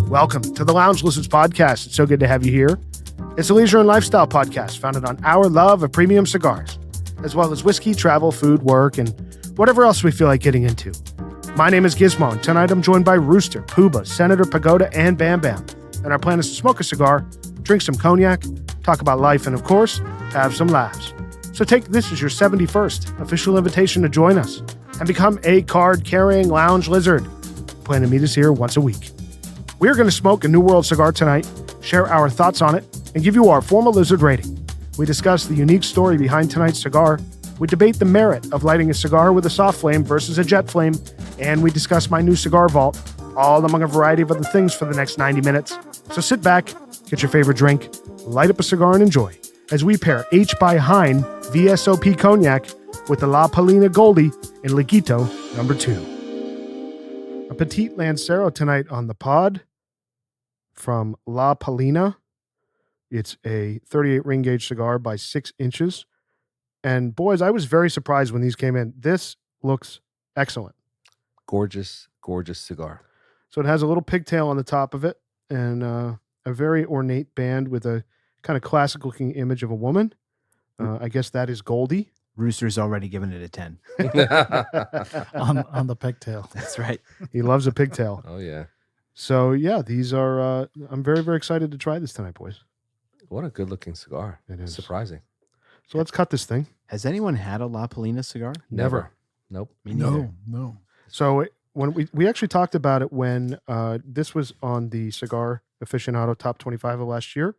Welcome to the Lounge Lizards podcast. It's so good to have you here. It's a leisure and lifestyle podcast founded on our love of premium cigars, as well as whiskey, travel, food, work, and whatever else we feel like getting into. My name is Gizmo, and tonight I'm joined by Rooster, Pooba, Senator Pagoda, and Bam Bam. And our plan is to smoke a cigar, drink some cognac, talk about life, and of course, have some laughs. So take this as your 71st official invitation to join us and become a card-carrying lounge lizard. Plan to meet us here once a week. We're going to smoke a New World cigar tonight, share our thoughts on it, and give you our formal lizard rating. We discuss the unique story behind tonight's cigar. We debate the merit of lighting a cigar with a soft flame versus a jet flame. And we discuss my new cigar vault, all among a variety of other things for the next 90 minutes. So sit back, get your favorite drink, light up a cigar, and enjoy as we pair H by Hine VSOP Cognac with the La Palina Goldie Laguito No. 2. A Petite Lancero tonight on the pod from La Palina. It's a 38 ring gauge cigar by 6 inches. And boys, I was very surprised when these came in. This looks excellent. Gorgeous, gorgeous cigar. So it has a little pigtail on the top of it and a very ornate band with a kind of classic looking image of a woman. I guess that is Goldie. Rooster's already given it a 10. on the pigtail. That's right. He loves a pigtail. Oh, yeah. So, yeah, these are, I'm very, very excited to try this tonight, boys. What a good looking cigar. It is. Surprising. So let's cut this thing. Has anyone had a La Palina cigar? Never. Nope. Me neither. No. So when we actually talked about it when this was on the Cigar Aficionado Top 25 of last year.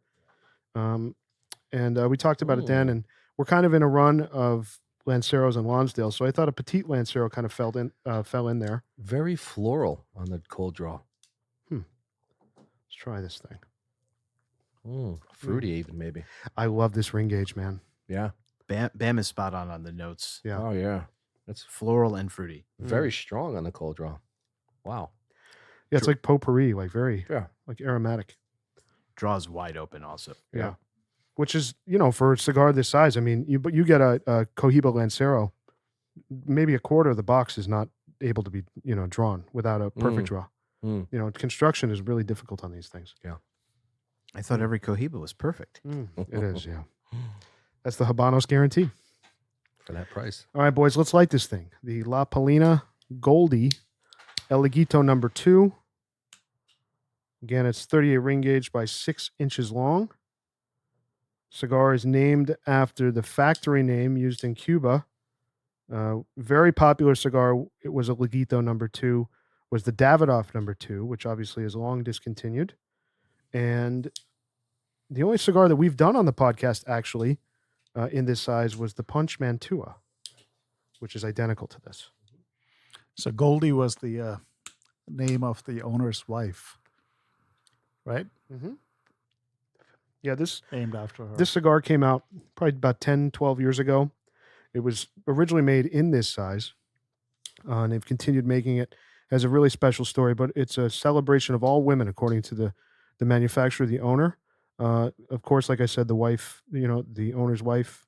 And we talked about it then, and we're kind of in a run of Lanceros and Lonsdale. So I thought a Petite Lancero kind of fell in there. Very floral on the cold draw. Let's try this thing. Fruity even maybe. I love this ring gauge, man. Yeah. Bam is spot on the notes. Yeah. Oh, yeah. That's Floral and fruity. very strong on the cold draw. Wow. Yeah, it's like potpourri, like very Yeah. like aromatic. Draws wide open also. Yeah. Which is, for a cigar this size, I mean, you get a Cohiba Lancero, maybe a quarter of the box is not able to be, drawn without a perfect draw. Construction is really difficult on these things. Yeah. I thought every Cohiba was perfect. It is, yeah. That's the Habanos guarantee. For that price. All right, boys, let's light this thing. The La Palina Goldie Laguito No. 2. Again, it's 38 ring gauge by 6 inches long. Cigar is named after the factory name used in Cuba. Very popular cigar. It was a Laguito No. 2. Was the Davidoff No. 2, which obviously is long discontinued. And the only cigar that we've done on the podcast, actually, in this size was the Punch Mantua, which is identical to this. So Goldie was the name of the owner's wife, right? Mm-hmm. Yeah, this Named after her. This cigar came out probably about 10, 12 years ago. It was originally made in this size, and they've continued making it. Has a really special story, but it's a celebration of all women, according to the manufacturer, the owner. Of course, like I said, the wife, the owner's wife,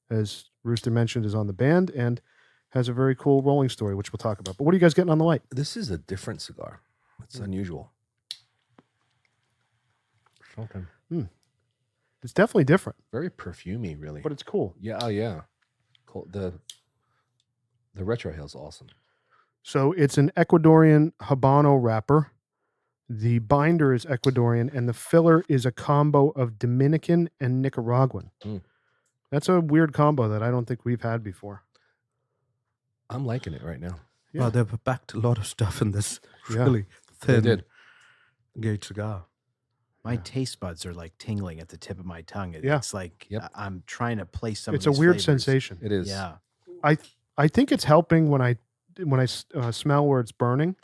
as Rooster mentioned, is on the band and has a very cool rolling story, which we'll talk about. But what are you guys getting on the light? This is a different cigar. It's unusual. Something. It's definitely different, Very perfumey, really. but it's cool. Yeah, oh, yeah. Cool. The retrohale is awesome. So it's an Ecuadorian Habano wrapper. The binder is Ecuadorian, and the filler is a combo of Dominican and Nicaraguan. That's a weird combo that I don't think we've had before. I'm liking it right now. Yeah. Well, they've packed a lot of stuff in this Yeah. really They thin did. gauge cigar. My taste buds are like tingling at the tip of my tongue. Yeah. It's like Yep. I'm trying to place some It's of a these weird flavors. sensation. It is. Yeah. I think it's helping when I smell where it's burning.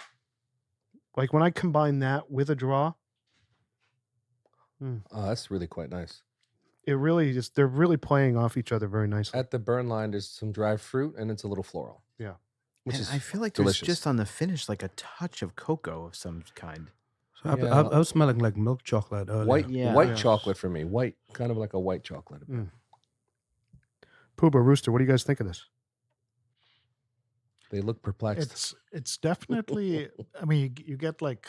Like when I combine that with a draw, Oh, that's really quite nice. it really just, they're really playing off each other very nicely. At the burn line, there's some dried fruit and it's a little floral. Yeah. Which And is I feel like delicious. there's just on the finish like a touch of cocoa of some kind. So Yeah. I was smelling like milk chocolate earlier. white Yeah. white Yes. chocolate for me. White, kind of like a white chocolate. Pooba, Rooster, what do you guys think of this? They look perplexed. It's definitely. I mean, you get like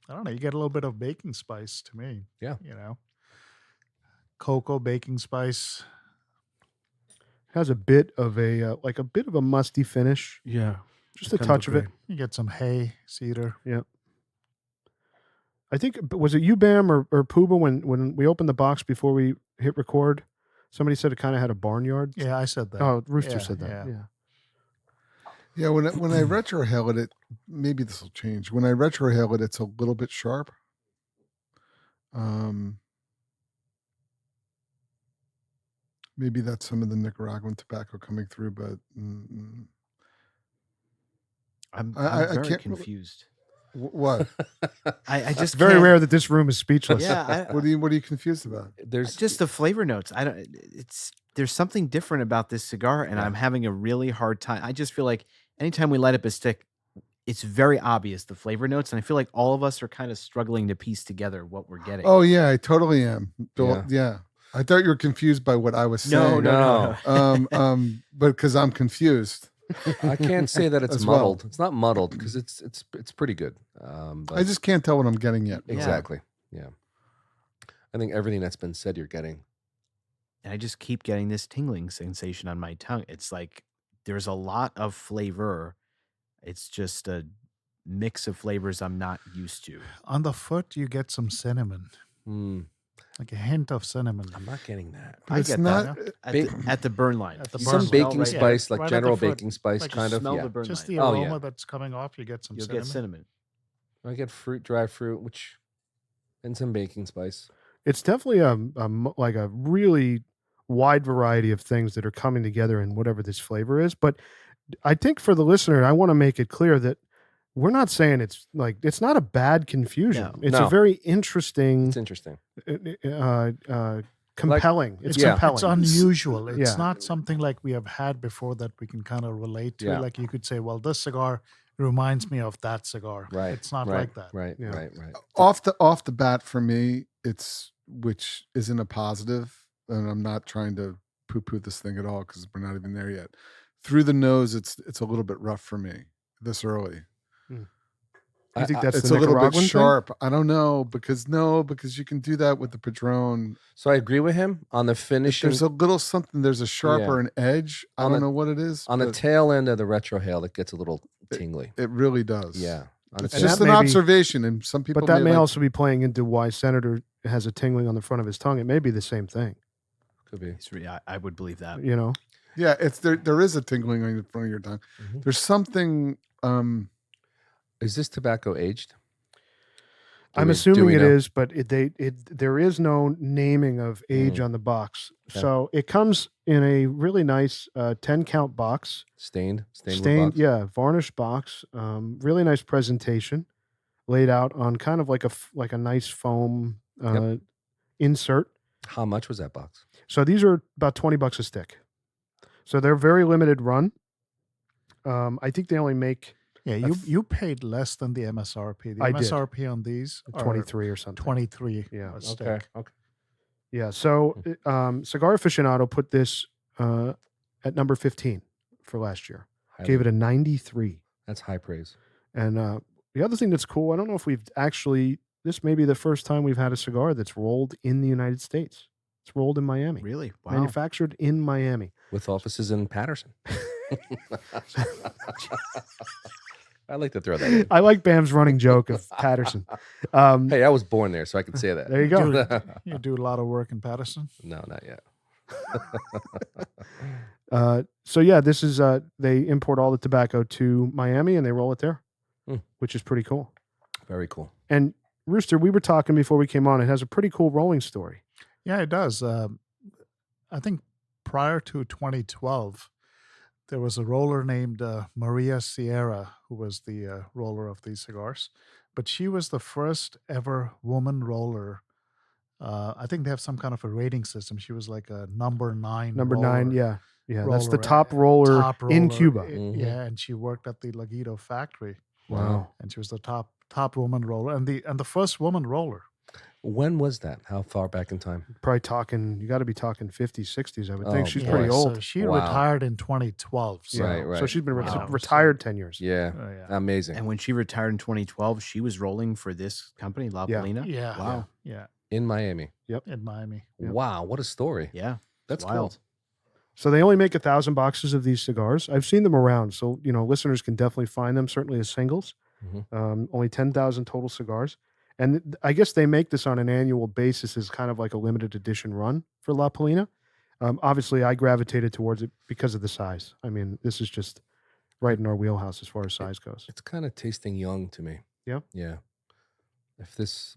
I don't know. You get a little bit of baking spice to me. Yeah. Cocoa, baking spice. Has a bit of a musty finish, Yeah. just a kind touch of it. grain. You get some hay, cedar. Yeah. I think, was it you, Bam, or Pooba, when we opened the box before we hit record? Somebody said it kind of had a barnyard. Yeah, I said that. Oh, Rooster Yeah, said that. yeah. Yeah. Yeah, when I retrohale it, maybe this will change. When I retrohale it, it's a little bit sharp. Maybe that's some of the Nicaraguan tobacco coming through, but I'm I very can't- confused. what? I just Very can't- rare that this room is speechless. Yeah, What are you confused about? There's just the flavor notes. I don't. There's something different about this cigar, and Yeah. I'm having a really hard time. I just feel like anytime we light up a stick, it's very obvious the flavor notes, and I feel like all of us are kind of struggling to piece together what we're getting. Oh yeah, I totally am. Bill, Yeah. yeah. I thought you were confused by what I was no, saying. no. But because I'm confused. I can't say that it's As well. muddled. It's not muddled because it's pretty good. But I just can't tell what I'm getting yet. Yeah. exactly. Yeah. I think everything that's been said, you're getting. And I just keep getting this tingling sensation on my tongue. It's like there's a lot of flavor. It's just a mix of flavors I'm not used to. On the foot, you get some cinnamon, like a hint of cinnamon. I'm not getting that. I It's get not. that at the burn line. At the You burn Some line. smell baking right- spice, like right at the general foot. baking spice, Like you kind of. Smell Yeah. the burn Just line. the Oh, aroma yeah. that's coming off, you get some You'll cinnamon. get cinnamon. I get dry fruit, and some baking spice. It's definitely like a really wide variety of things that are coming together in whatever this flavor is. But I think for the listener, I want to make it clear that we're not saying it's not a bad confusion. No. It's a No. very interesting, It's interesting. compelling. it's yeah. compelling. It's unusual. It's Yeah. not something like we have had before that we can kind of relate to. Yeah. Like you could say, well, this cigar reminds me of that cigar. Right. It's not right, like that. Right. Yeah. Right. Off the bat for me, which isn't a positive, and I'm not trying to poo-poo this thing at all because we're not even there yet. Through the nose, it's a little bit rough for me this early. I think that's It's the a little bit Nicaraguan thing? sharp. I don't know because you can do that with the Padron. So I agree with him on the finishing. There's a little something. There's a sharper an edge. I On don't the- know what it is. on the but tail end of the retrohale, it gets a little tingly. it really does. Yeah. On It's the And just that an may be- observation, and some people. But that may like- also be playing into why Senator has a tingling on the front of his tongue. It may be the same thing, could be. I would believe that. you know? Yeah, it's there. There is a tingling on the front of your tongue. Mhm. There's something. Is this tobacco aged? I'm Do assuming we it know? is, but there is no naming of age on the box. Okay. So it comes in a really nice 10 count box, Stained wood box? yeah, varnished box. Really nice presentation, laid out on kind of like a nice foam insert. How much was that box? So these are about $20 a stick. So they're very limited run. I think they only make Yeah, you paid less than the MSRP. The I did. MSRP on these are 23 or something. 23 Yeah. a stick. Okay. Yeah. So Cigar Aficionado put this at number 15 for last year. Gave it a 93. That's high praise. And the other thing that's cool, I don't know if this may be the first time we've had a cigar that's rolled in the United States. It's rolled in Miami. Really? Wow. Manufactured in Miami. With offices in Patterson. I like to throw that in. I like Bam's running joke of Patterson. Hey, I was born there, so I can say that. There you go. You do a lot of work in Patterson. No, not yet. So yeah, this is they import all the tobacco to Miami and they roll it there, which is pretty cool. Very cool. And Rooster, we were talking before we came on. It has a pretty cool rolling story. Yeah, it does. I think prior to 2012, there was a roller named Maria Sierra who was the roller of these cigars, but she was the first ever woman roller. I think they have some kind of a rating system. She was like a number 9. Number 9, yeah. That's the roller, top roller, top in roller. Cuba. Yeah, and she worked at the Laguito factory. Wow. And she was the top woman roller and the first woman roller. When was that? How far back in time? Probably talking. You got to be talking 50s, 60s. I would think Oh, she's boy. pretty old. So she Wow. retired in 2012. So, Right, right. So she's been Wow. retired 10 years. Yeah, yeah. amazing. And when she retired in 2012, she was rolling for this company, La Yeah. Palina. Yeah. Wow. Yeah. In Miami. In Miami. Yep. Wow, what a story. Yeah. That's wild. cool. So they only make 1,000 boxes of these cigars. I've seen them around, so listeners can definitely find them. Certainly as singles. Only 10,000 total cigars, and I guess they make this on an annual basis as kind of like a limited edition run for La Palina. Obviously, I gravitated towards it because of the size. I mean, this is just right in our wheelhouse as far as size goes. It's kind of tasting young to me. Yeah? Yeah. If this,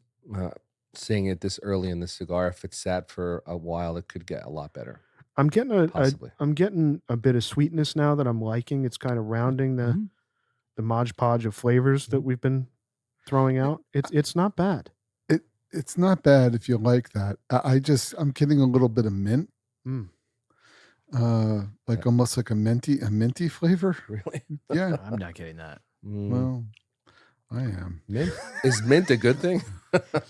seeing it this early in the cigar, if it sat for a while, it could get a lot better. I'm getting Possibly. I'm getting a bit of sweetness now that I'm liking. It's kind of rounding the Mod Podge of flavors that we've been throwing out. It's not bad. It's not bad if you like that. I'm getting a little bit of mint. Like almost like a minty flavor. Really? Yeah. I'm not getting that. Well, I am. Mint? Is mint a good thing?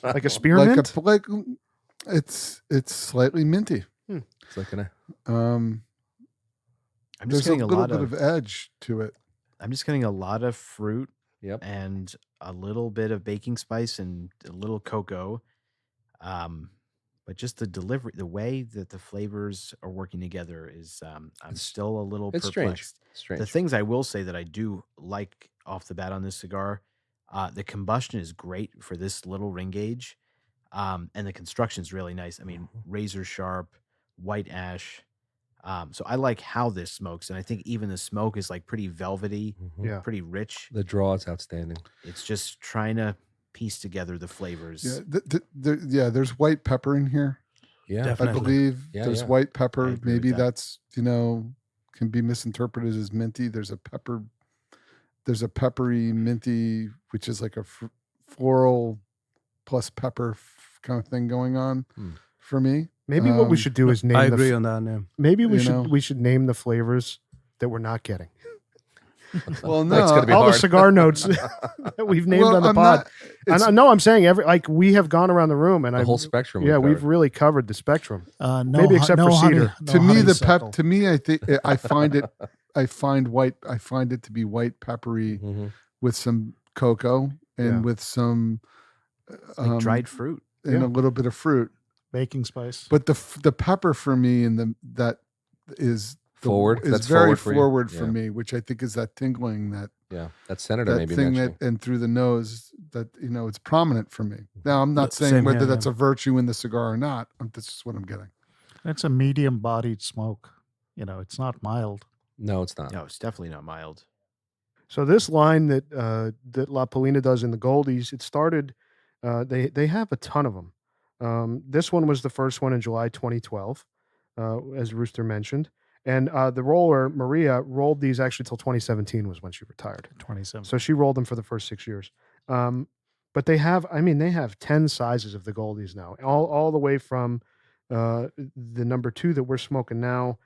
Like a spearmint? It's slightly minty. It's like an I'm just There's a getting a little lot bit of of edge to it. I'm just getting a lot of fruit Yep. and a little bit of baking spice and a little cocoa. But just the delivery, the way that the flavors are working together is, I'm still a little It's perplexed. strange. The things I will say that I do like off the bat on this cigar, the combustion is great for this little ring gauge, and the construction is really nice. I mean, razor sharp, white ash. So I like how this smokes, and I think even the smoke is like pretty velvety, Yeah. pretty rich. The draw is outstanding. It's just trying to piece together the flavors. Yeah, there's white pepper in here. Yeah. Definitely. I believe Yeah, there's yeah. white I pepper. agree with Maybe that. that's can be misinterpreted as minty. There's a peppery minty, which is like a floral plus pepper kind of thing going on for me. Maybe what we should do is name I agree on that name. maybe we You should name the flavors that we're not getting. Well, That's no, gonna be All the hard. cigar notes that we've named well, on the I'm pod. not- it's- No, I'm saying we have gone around the room and The whole spectrum. Yeah, we've covered. really covered the spectrum. No, Maybe except for honey, cedar. no to me, honeysuckle. to me, I think I find it. I find it to be white peppery Mhm. with some cocoa and Yeah. with some Like dried fruit. and Yeah. a little bit of fruit. baking spice. But the pepper for me and that is Forward? is That's very forward for you? forward for Yeah. me, which I think is that tingling that That senator that maybe thing mentioning. that and through the nose that it's prominent for me. Now I'm not saying Same whether here, that's yeah. a virtue in the cigar or not. That's just what I'm getting. It's a medium bodied smoke. It's not mild. No, it's not. No, it's definitely not mild. So this line that La Palina does in the Goldies, it started. They have a ton of them. This one was the first one in July 2012, as Rooster mentioned, and the roller Maria rolled these actually till 2017 was when she retired. 27. So she rolled them for the first 6 years. But they have 10 sizes of the Goldies now, all the way from the number 2 that we're smoking now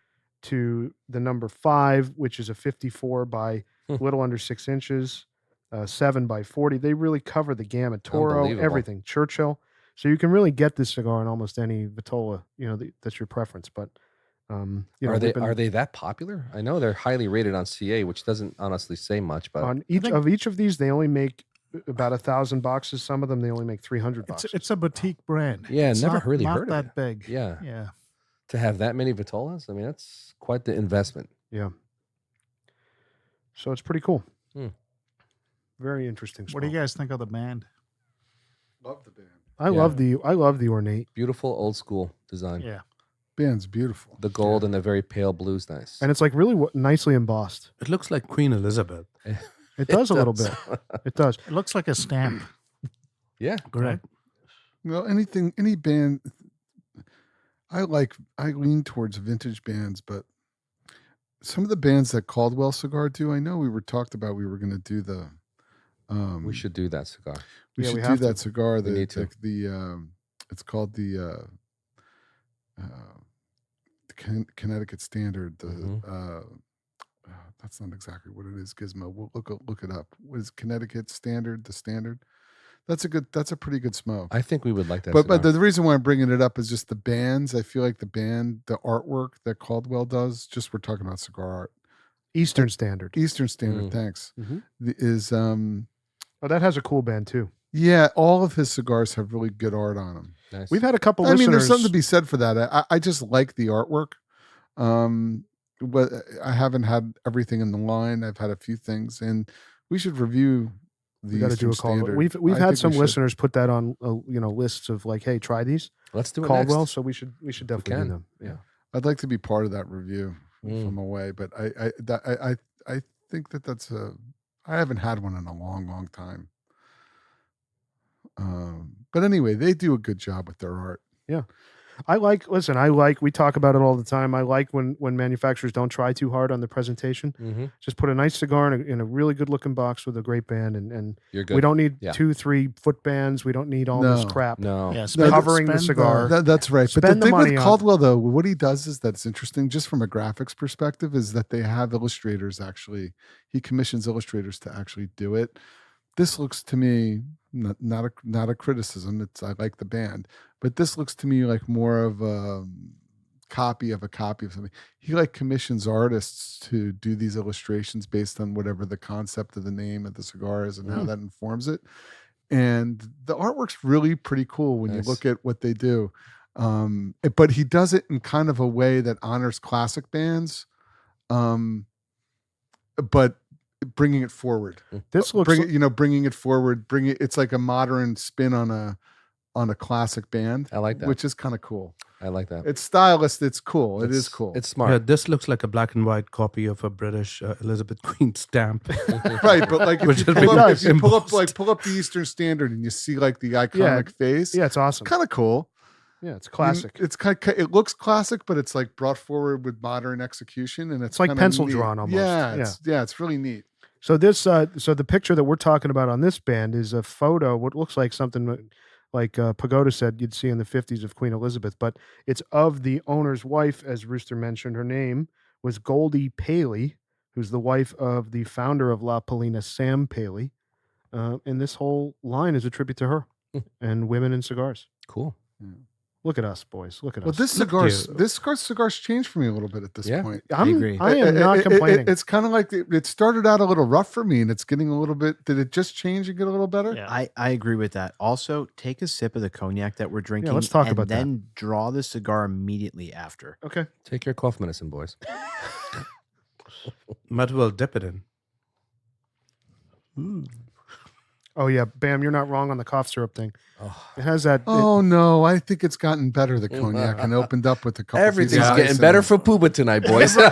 to the number 5, which is a 54 by a little under 6 inches, 7 by 40. They really cover the gamut. Toro, Unbelievable. everything. Churchill. So you can really get this cigar in almost any Vitola, that's your preference. But Are they that popular? I know they're highly rated on CA, which doesn't honestly say much, but on each of these, they only make about 1,000 boxes. Some of them they only make 300 boxes. It's a boutique brand. Yeah, It's never not, really not heard of that it. big. Yeah. Yeah. to have that many Vitolas, I mean, that's quite the investment. Yeah. So it's pretty cool. Hmm. Very interesting. What do you smoke. guys think of the band? Love the band. I Yeah. love the ornate, Beautiful old school design. Yeah. Band's beautiful. The gold and the very pale blue's nice. and it's like really nicely embossed. It looks like Queen Elizabeth. It does a little bit. It does. It looks like a stamp. Yeah. Correct. Well, any band, I lean towards vintage bands, but some of the bands that Caldwell Cigar do, I know we were going to do the. We should do that cigar. We Yeah, should we do have that to. cigar. We need to. It's called the Connecticut Standard. That's not exactly what it is. Gizmo. We'll look it up. What is Connecticut Standard? The Standard. That's a pretty good smoke. I think we would like that. But the reason why I'm bringing it up is just the bands. I feel like the artwork that Caldwell does. Just we're talking about cigar art. Eastern Standard. Eastern Standard. Thanks. Mhm. Is Oh, that has a cool band too. yeah. All of his cigars have really good art on them. Nice. We've had a couple I listeners. mean, there's something to be said for that. I just like the artwork. But I haven't had everything in the line. I've had a few things, and we should review the we got to do Eastern a Caldwell. Standard. We've I had think some we should. listeners put that on lists of like, hey, try these Let's do it Caldwell. next. So we should definitely do can. them. Yeah. I'd like to be part of that review Mm. from away, but I think that's I haven't had one in a long time. But anyway, they do a good job with their art. We talk about it all the time. I like when manufacturers don't try too hard on the presentation. Mm-hmm. Just put a nice cigar in a really good looking box with a great band, and You're good. we don't need Yeah. 2-3 foot bands. We don't need all this No. crap. No. Yeah, Covering the cigar. That's right. But Spend the the thing with money on- Caldwell, though, what he does is that's interesting, just from a graphics perspective, is that they have illustrators actually. He commissions illustrators to actually do it. This looks to me not a criticism. I like the band, but this looks to me like more of a copy of something. He commissions artists to do these illustrations based on whatever the concept of the name of the cigar is and how that informs it. And the artwork's really pretty cool when Nice. you look at what they do. But he does it in kind of a way that honors classic bands, but bringing it forward. This looks Bringing it forward. It's like a modern spin on a classic band. I like that. Which is kind of cool. I like that. It's stylist. It's cool. It is cool. It's smart. Yeah, this looks like a black and white copy of a British Elizabeth Queen stamp. Right, but like Which if you has pull been up, embossed. pull up the Eastern Standard and you see like the iconic face. yeah, it's awesome. Kind of cool. Yeah, it's classic. It's it looks classic, but it's like brought forward with modern execution, and it's like kinda pencil neat. drawn almost. Yeah, it's really neat. So this, so the picture that we're talking about on this band is a photo, what looks like something like Pagoda said you'd see in the 50s of Queen Elizabeth, but it's of the owner's wife, as Rooster mentioned. Her name was Goldie Paley, who's the wife of the founder of La Palina, Sam Paley. And this whole line is a tribute to her and women in cigars. Cool. Look at us, boys. Look at Well, us. this cigar's changed for me a little bit at this Yeah. point. I agree. I am not complaining. It's kind of like it started out a little rough for me, and it's getting a little bit. Did it just change and get a little better? Yeah. I agree with that. Also, take a sip of the cognac that we're drinking. let's talk and about that. then draw the cigar immediately after. Okay. Take your cough medicine, boys. Might as well dip it in. Oh yeah, Bam, you're not wrong on the cough syrup thing. Oh. It has that. Oh no, I think it's gotten better. The cognac and opened up with a couple. Everything's pieces of getting ice better in for Pooba tonight, boys. it.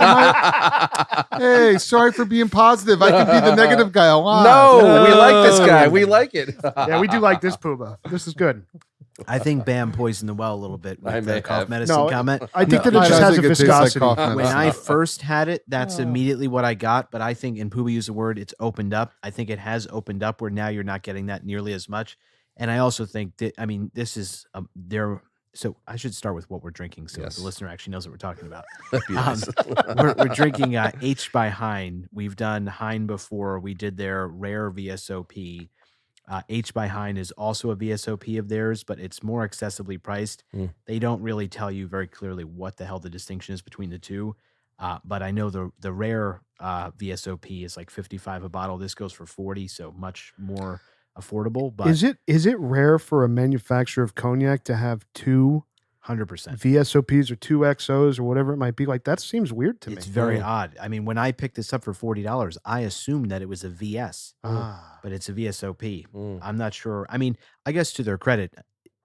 Hey, sorry for being positive. I can be the negative guy a lot. No, we like this guy. We like it. Yeah, we do like this Pooba. This is good. I think Bam poisoned the well a little bit I with may the cough have. medicine No, comment. I think No, that it I just has a think it tastes like viscosity. cough When medicine. I first had it, that's immediately what I got. But I think, and Pooba used the word, it's opened up. I think it has opened up where now you're not getting that nearly as much. And I also think that, this is there. So I should start with what we're drinking, so Yes. the listener actually knows what we're talking about. That'd be nice. We're drinking H by Hine. We've done Hine before. We did their rare VSOP. H by Hine is also a VSOP of theirs, but it's more accessibly priced. Mm. They don't really tell you very clearly what the hell the distinction is between the two. But I know the rare VSOP is like $55 a bottle. This goes for $40, so much more affordable. But Is it rare for a manufacturer of cognac to have two 100%. VSOPs or two XOs or whatever it might be? Like that seems weird to me. It's very odd. I mean, when I picked this up for $40, I assumed that it was a VS, but it's a VSOP. Mm. I'm not sure. I mean, I guess to their credit,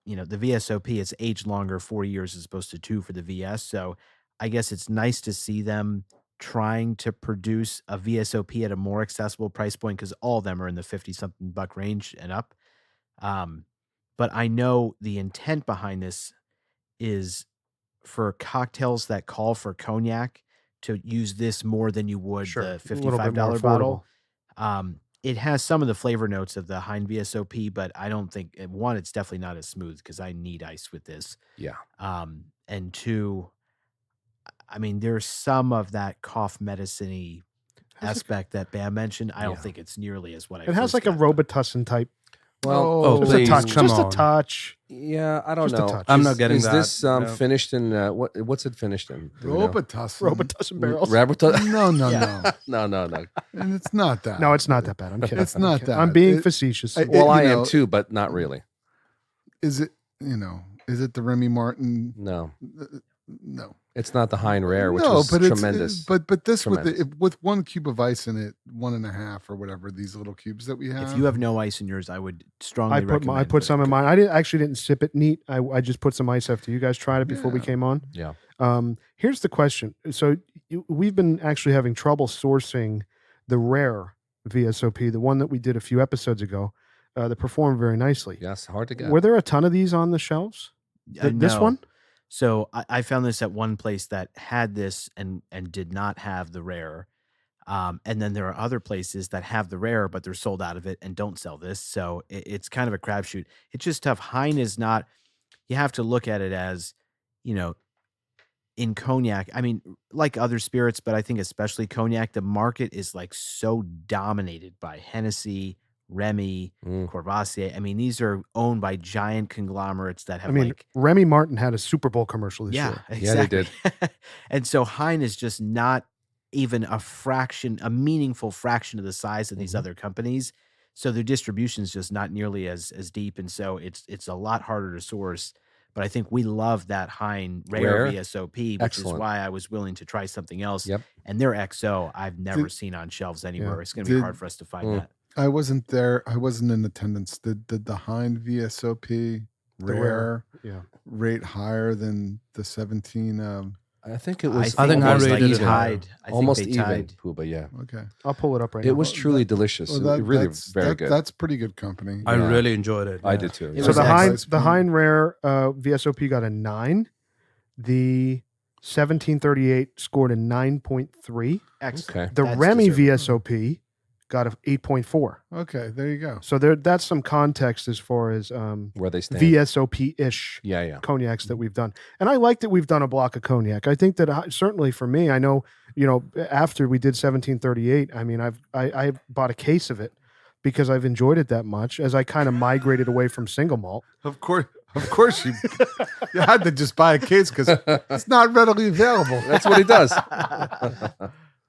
the VSOP, it's aged longer, 4 years as opposed to 2 for the VS. So I guess it's nice to see them trying to produce a VSOP at a more accessible price point, because all of them are in the 50-something buck range and up. But I know the intent behind this is for cocktails that call for cognac to use this more than you would Sure, the a little bit more $55 bottle. It has some of the flavor notes of the Hine VSOP, but I don't think, one, it's definitely not as smooth because I need ice with this. Yeah. And two, I mean, there's some of that cough medicine-y aspect that Bam mentioned. I don't think it's nearly as what I It has first like a got, though. Robitussin type Well, Just please, a touch. come Just a on. touch. yeah, I don't Just a know. touch. I'm not getting is that. this No. finished in what's it finished in? Do we know? Robitussin. Barrels. No, No, no. and it's not that. No, it's not that bad. I'm kidding. It's not I'm that. I'm being It- facetious. Well, you I am know, too, but not really. Is it? Is it the Remy Martin? No, No. it's not the Hine Rare, which no, was but tremendous. But this Tremendous. with 1 cube of ice in it, 1.5 or whatever these little cubes that we have. If you have no ice in yours, I would strongly I put recommend. I put some in mine. Actually didn't sip it neat. I just put some ice after you guys tried it before we Yeah. came on. Yeah. Here's the question. So we've been actually having trouble sourcing the rare VSOP, the one that we did a few episodes ago, that performed very nicely. Yes, hard to get. Were there a ton of these on the shelves? This No. one? So I found this at one place that had this and did not have the rare. And then there are other places that have the rare, but they're sold out of it and don't sell this. So it's kind of a crapshoot. It's just tough. Hine is not, you have to look at it as, in cognac, I mean, like other spirits, but I think especially cognac, the market is like so dominated by Hennessy, Remy, Courvoisier. I mean, these are owned by giant conglomerates that have Remy Martin had a Super Bowl commercial this year. exactly. Yeah, they did. And so Hine is just not even a meaningful fraction of the size of these other companies. So their distribution is just not nearly as deep. And so it's a lot harder to source. But I think we love that Hine Rare VSOP, which is why I was willing to try something else. Yep. And their XO, I've never seen on shelves anywhere. It's going to be hard for us to find that. I wasn't there. I wasn't in attendance. Did the Hine VSOP rare rate higher than the 17? I think it was. I think I almost rated it tied. I think almost they even. tied. Puba, yeah. Okay. I'll pull it up right now. It was truly delicious. Really very good. That's pretty good company. I really enjoyed it. I yeah. did too. It yeah. So was the Hine Rare VSOP got a 9. The 1738 scored a 9.3. Excellent. Okay. The That's Remy deserving. VSOP got a 8.4. Okay, there you go. So that's some context as far as Where they stand. VSOP-ish Yeah. cognacs that we've done. And I like that we've done a block of cognac. I think that certainly for me, I know, after we did 1738, I mean, I bought a case of it because I've enjoyed it that much as I kind of migrated away from single malt. Of course you had to just buy a case because it's not readily available. That's what he does.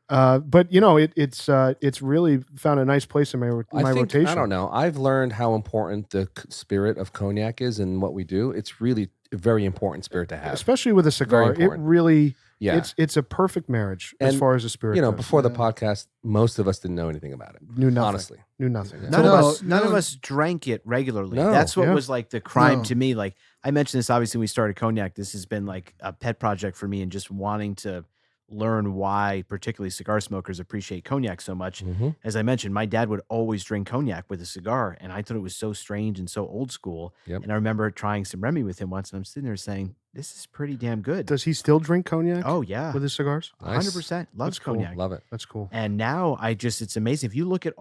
But it's really found a nice place in my rotation. I don't know. I've learned how important the spirit of cognac is in what we do. It's really a very important spirit to have. Especially with a cigar. It important. really, Yeah. it's a perfect marriage as And, far as a spirit goes. Before the podcast, most of us didn't know anything about it. Knew nothing. Honestly. Knew nothing. Yeah. None of us drank it regularly. No. That's what Yeah. was like the crime No. to me. Like I mentioned this, obviously, when we started cognac. This has been like a pet project for me, and just wanting to learn why particularly cigar smokers appreciate cognac so much. Mhm. As I mentioned, my dad would always drink cognac with a cigar, and I thought it was so strange and so old school. Yep. And I remember trying some Remy with him once, and I'm sitting there saying, this is pretty damn good. Does he still drink cognac Oh yeah, with his cigars? 100% loves That's cool. cognac. Love it. That's cool. And now it's amazing. If you look at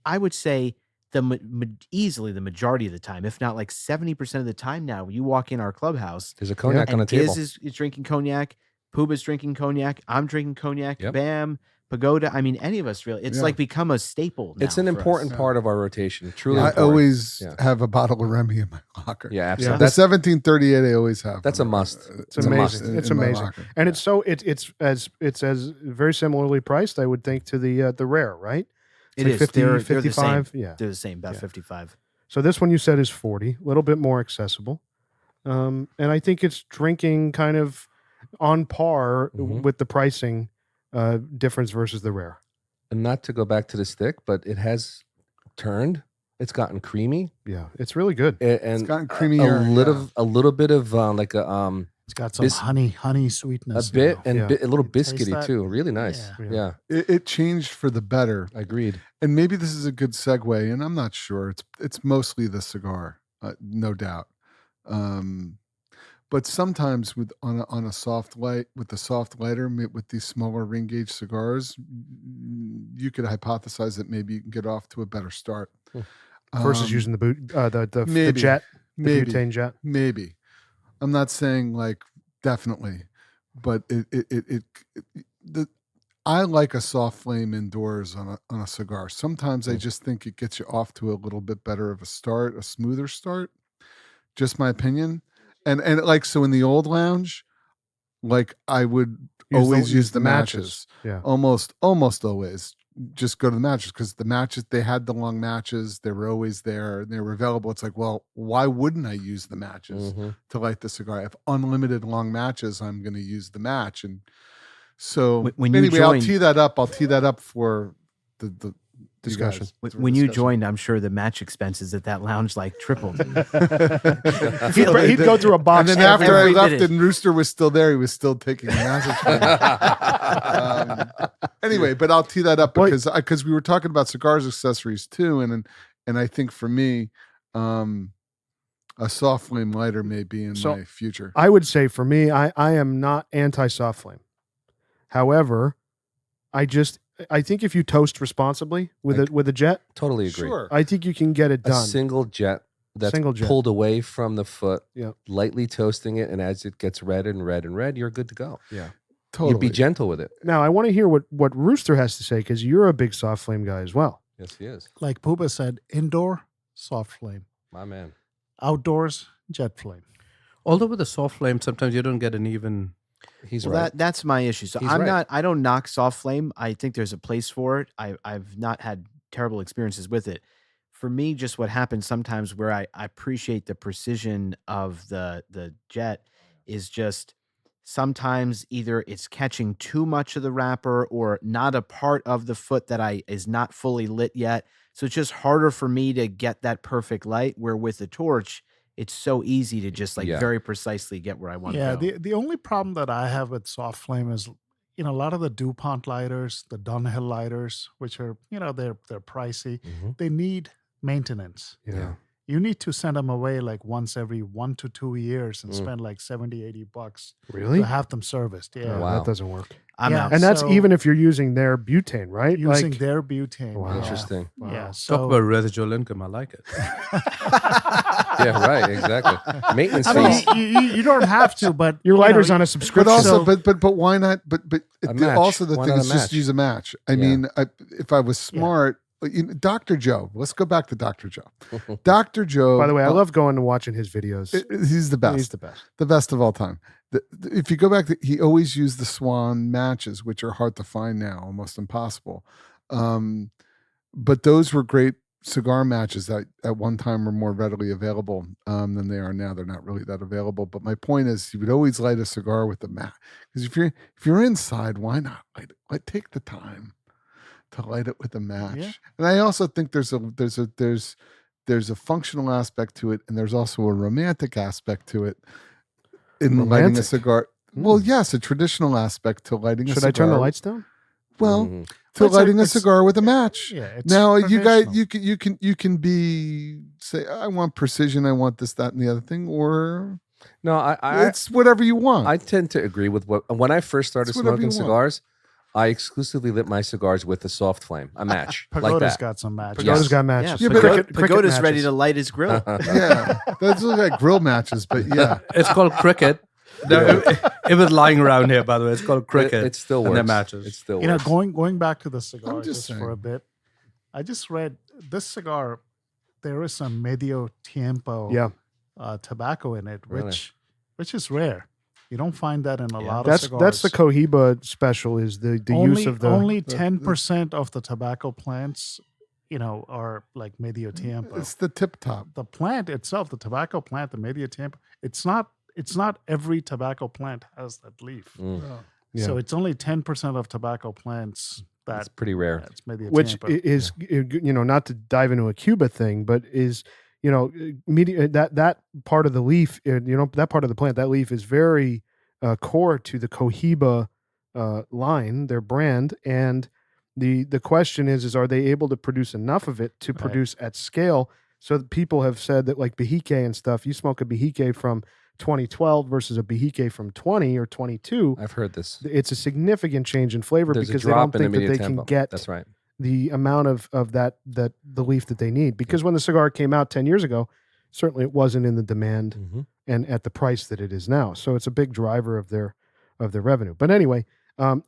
I would say easily the majority of the time, if not like 70% of the time now, you walk in our clubhouse There's a cognac and on the table. Giz is drinking cognac, Puba's drinking cognac, I'm drinking cognac, Yep. Bam, Pagoda. I mean, any of us really. It's Yeah. like become a staple now It's an for us. important part of our rotation. Truly I important. always Yeah. have a bottle of Remy in my locker. Yeah, Yeah. absolutely. The 1738 I always have. That's a must. It's It's a must. amazing. It's in my amazing. locker. And it's as very similarly priced, I would think, to the rare, right? It's It like is. 50, They're 55. the same. Yeah. They're the same, about Yeah. 55. So this one you said is 40, a little bit more accessible. And I think it's drinking kind of on par Mhm. with the pricing difference versus the rare. And not to go back to the stick, but it has turned. It's gotten creamy. Yeah, it's really good. And It's gotten a creamier. little bit of like a It's got some honey sweetness. bit now. and Yeah. a little You taste biscuity that? too. Really nice. Yeah. Yeah, It changed for the better. agreed. And maybe this is a good segue, and I'm not sure. It's mostly the cigar, no doubt. But sometimes on a soft light with the soft lighter with these smaller ring gauge cigars, you could hypothesize that maybe you can get off to a better start Versus Um, using the maybe, jet, the maybe. butane jet. Maybe. I'm not saying like definitely, but I like a soft flame indoors on a cigar. Sometimes I just think it gets you off to a little bit better of a start, a smoother start. Just my opinion. And like, so in the old lounge, like I would always use the matches. Yeah. Almost always just go to the matches, because the matches, they had the long matches. They were always there. They were available. It's like, well, why wouldn't I use the matches to light the cigar? I have unlimited long matches. I'm going to use the match. And so When you anyway, joined- I'll tee that up. I'll tee that up for the Discussion. When you joined, I'm sure the match expenses at that lounge like tripled. He'd go through a box. And then after I every left minute. and Rooster was still there, he was still taking the message from me. Anyway, but I'll tee that up because we were talking about cigars accessories too, and I think for me, a soft flame lighter may be in my future. I would say for me, I am not anti soft flame. However, I think if you toast responsibly with a jet, Totally agree. Sure. I think you can get it A done. single jet that's Single jet. pulled away from the foot, Yeah. lightly toasting it, and as it gets red and red and red, you're good to go. Yeah. Totally. You'd be gentle with it. Now I want to hear what Rooster has to say, because you're a big soft flame guy as well. Yes, he is. Like Pooba said, indoor, soft flame. My man. Outdoors, jet flame. Although with a soft flame, sometimes you don't get an even. He's Well, right. that's my issue. So He's I'm right. not. I don't knock soft flame. I think there's a place for it. I've not had terrible experiences with it. For me, just what happens sometimes where I appreciate the precision of the jet is just sometimes either it's catching too much of the wrapper or not a part of the foot that is not fully lit yet. So it's just harder for me to get that perfect light. Where with the torch, it's so easy to just very precisely get where I want Yeah, to go. the only problem that I have with soft flame is, a lot of the DuPont lighters, the Dunhill lighters, which are, they're pricey. Mhm. They need maintenance. Yeah. You need to send them away like once every 1 to 2 years and Mm. spend like $70-$80 Really? to have them serviced. Yeah. Wow. That doesn't work. I'm Yeah. out. And that's So- even if you're using their butane, right? Using Like, their butane. Wow. Yeah. Interesting. wow. Yeah. So Talk about residual income. I like it. Yeah, right. Exactly. Maintenance I fees. mean, you don't have to, but Your lighter's on a But subscription. also, So- but why not? But A match. also the Why thing not is a just match? use a match. I Yeah. mean, if I was smart, Dr. Joe. Let's go back to Dr. Joe. Dr. Joe. By the way, I love going and watching his videos. He's the best. He's the best. The best of all time. If you go back, he always used the Swan matches, which are hard to find now, almost impossible. But those were great cigar matches that at one time were more readily available than they are now. They're not really that available. But my point is, you would always light a cigar with the match, because if you're inside, why not light it? Take the time to light it with a match. Yeah. And I also think there's a functional aspect to it, and there's also a romantic aspect to it in lighting a Romantic? cigar. Well, yes, a traditional aspect to lighting a Should cigar. I turn the lights down? Well, Mhm. to Well, it's lighting a it's- cigar with a match. Yeah. It's Now you guys, traditional. you can be say, I want precision, I want this, that, and the other thing, or No, I it's whatever you want. I tend to agree with when I first started It's whatever smoking you want. cigars. I exclusively lit my cigars with a soft flame, a match like Pagoda's that. got some matches. Pagoda's Yes. got matches. Yeah, but- Pagoda's ready matches. to light his grill. Yeah, those look like grill matches, but yeah, It's called cricket. No, it was lying around here, by the way. It's called cricket. It still and works. their matches. It still You know, works. going back to the cigar just just for a saying. bit. I just read this cigar. There is some Medio Tiempo Yeah. tobacco in it, Really? which is rare. You don't find that in a lot of That's cigars. the Cohiba special, is the use of the only 10% of the tobacco plants, are like Medio Tiempo. it's the tip top. The plant itself, the tobacco plant, the Medio Tiempo, it's not every tobacco plant has that leaf. Mm, Yeah. So it's only 10% of tobacco plants that's that pretty rare. that's Medio which Tiempo. is not to dive into a Cuba thing, but is that part of the leaf, that part of the plant, that leaf is very core to the Cohiba line, their brand, and the question is are they able to produce enough of it to Right. produce at scale? So that people have said that like Behike and stuff, you smoke a Behike from 2012 versus a Behike from 20 or 22, I've heard this. it's a significant change in flavor There's a because they don't drop in think that immediate they tempo. can get That's right. the amount of that the leaf that they need. Because when the cigar came out 10 years ago, certainly it wasn't in the demand Mhm. and at the price that it is now. So it's a big driver of their revenue. But anyway,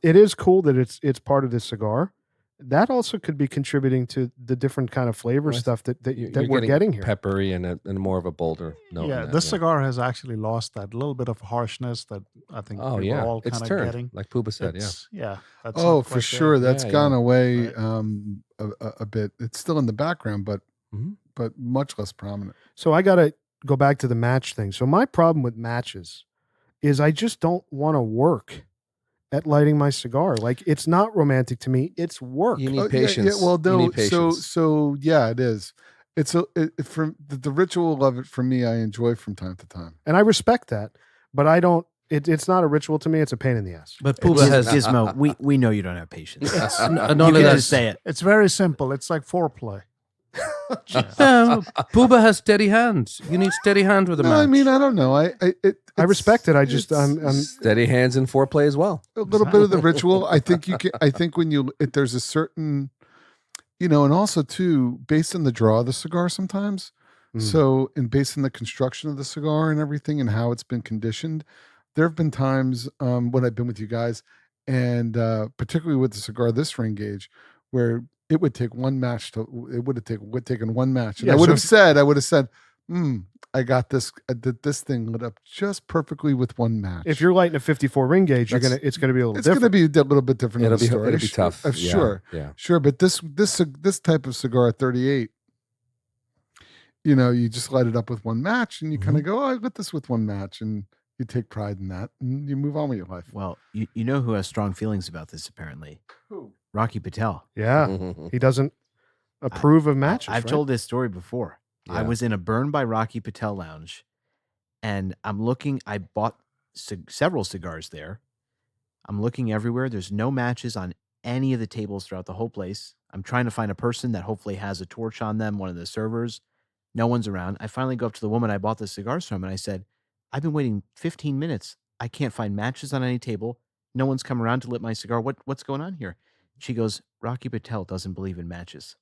It is cool that it's part of this cigar. That also could be contributing to the different kind of flavor stuff that You're we're getting here. Peppery and more of a bolder note. Yeah, this cigar has actually lost that little bit of harshness that I think we were all it's kind of turned, getting. like Puba said. Yeah. That's Oh, not for quite sure. there. That's gone away Right. a bit. It's still in the background, but much less prominent. So I got to go back to the match thing. So my problem with matches is I just don't want to work at lighting my cigar. Like, it's not romantic to me. It's work. You need patience. Yeah, well, You no. need patience. So yeah, it is. It's from the ritual of it for me. I enjoy from time to time. And I respect that, but I don't. It's not a ritual to me. It's a pain in the ass. But Puba has Gizmo. We know you don't have patience. and You only can that. just say it. It's very simple. It's like foreplay. Puba has steady hands. You need steady hands with a No, match. I mean, I don't know. I respect it. I just I'm Steady hands in foreplay as well. a little bit of the ritual. I think you can. I think when there's a certain, and also too based on the draw of the cigar sometimes. So, and based on the construction of the cigar and everything and how it's been conditioned, there have been times when I've been with you guys, and particularly with the cigar this ring gauge, where it would take one match would taken one match, and Yeah, I would so have said, I got this. This thing lit up just perfectly with one match. if you're lighting a 54 ring gauge, it's gonna be a little It's going to different. be a little bit different. It'll of a be story. it'll be tough. Sure, Yeah. sure. But this type of cigar at 38, you just light it up with one match, and you kind of go, "Oh, I lit this with one match," and you take pride in that, and you move on with your life. Well, you know who has strong feelings about this, apparently? Who? Rocky Patel. Yeah, he doesn't approve of matches. I've right? told this story before. I Yeah. was in a Burn by Rocky Patel lounge, and I'm looking. I bought several cigars there. I'm looking everywhere. There's no matches on any of the tables throughout the whole place. I'm trying to find a person that hopefully has a torch on them, one of the servers. No one's around. I finally go up to the woman I bought the cigars from, and I said, I've been waiting 15 minutes. I can't find matches on any table. No one's come around to lit my cigar. What's going on here? She goes, Rocky Patel doesn't believe in matches.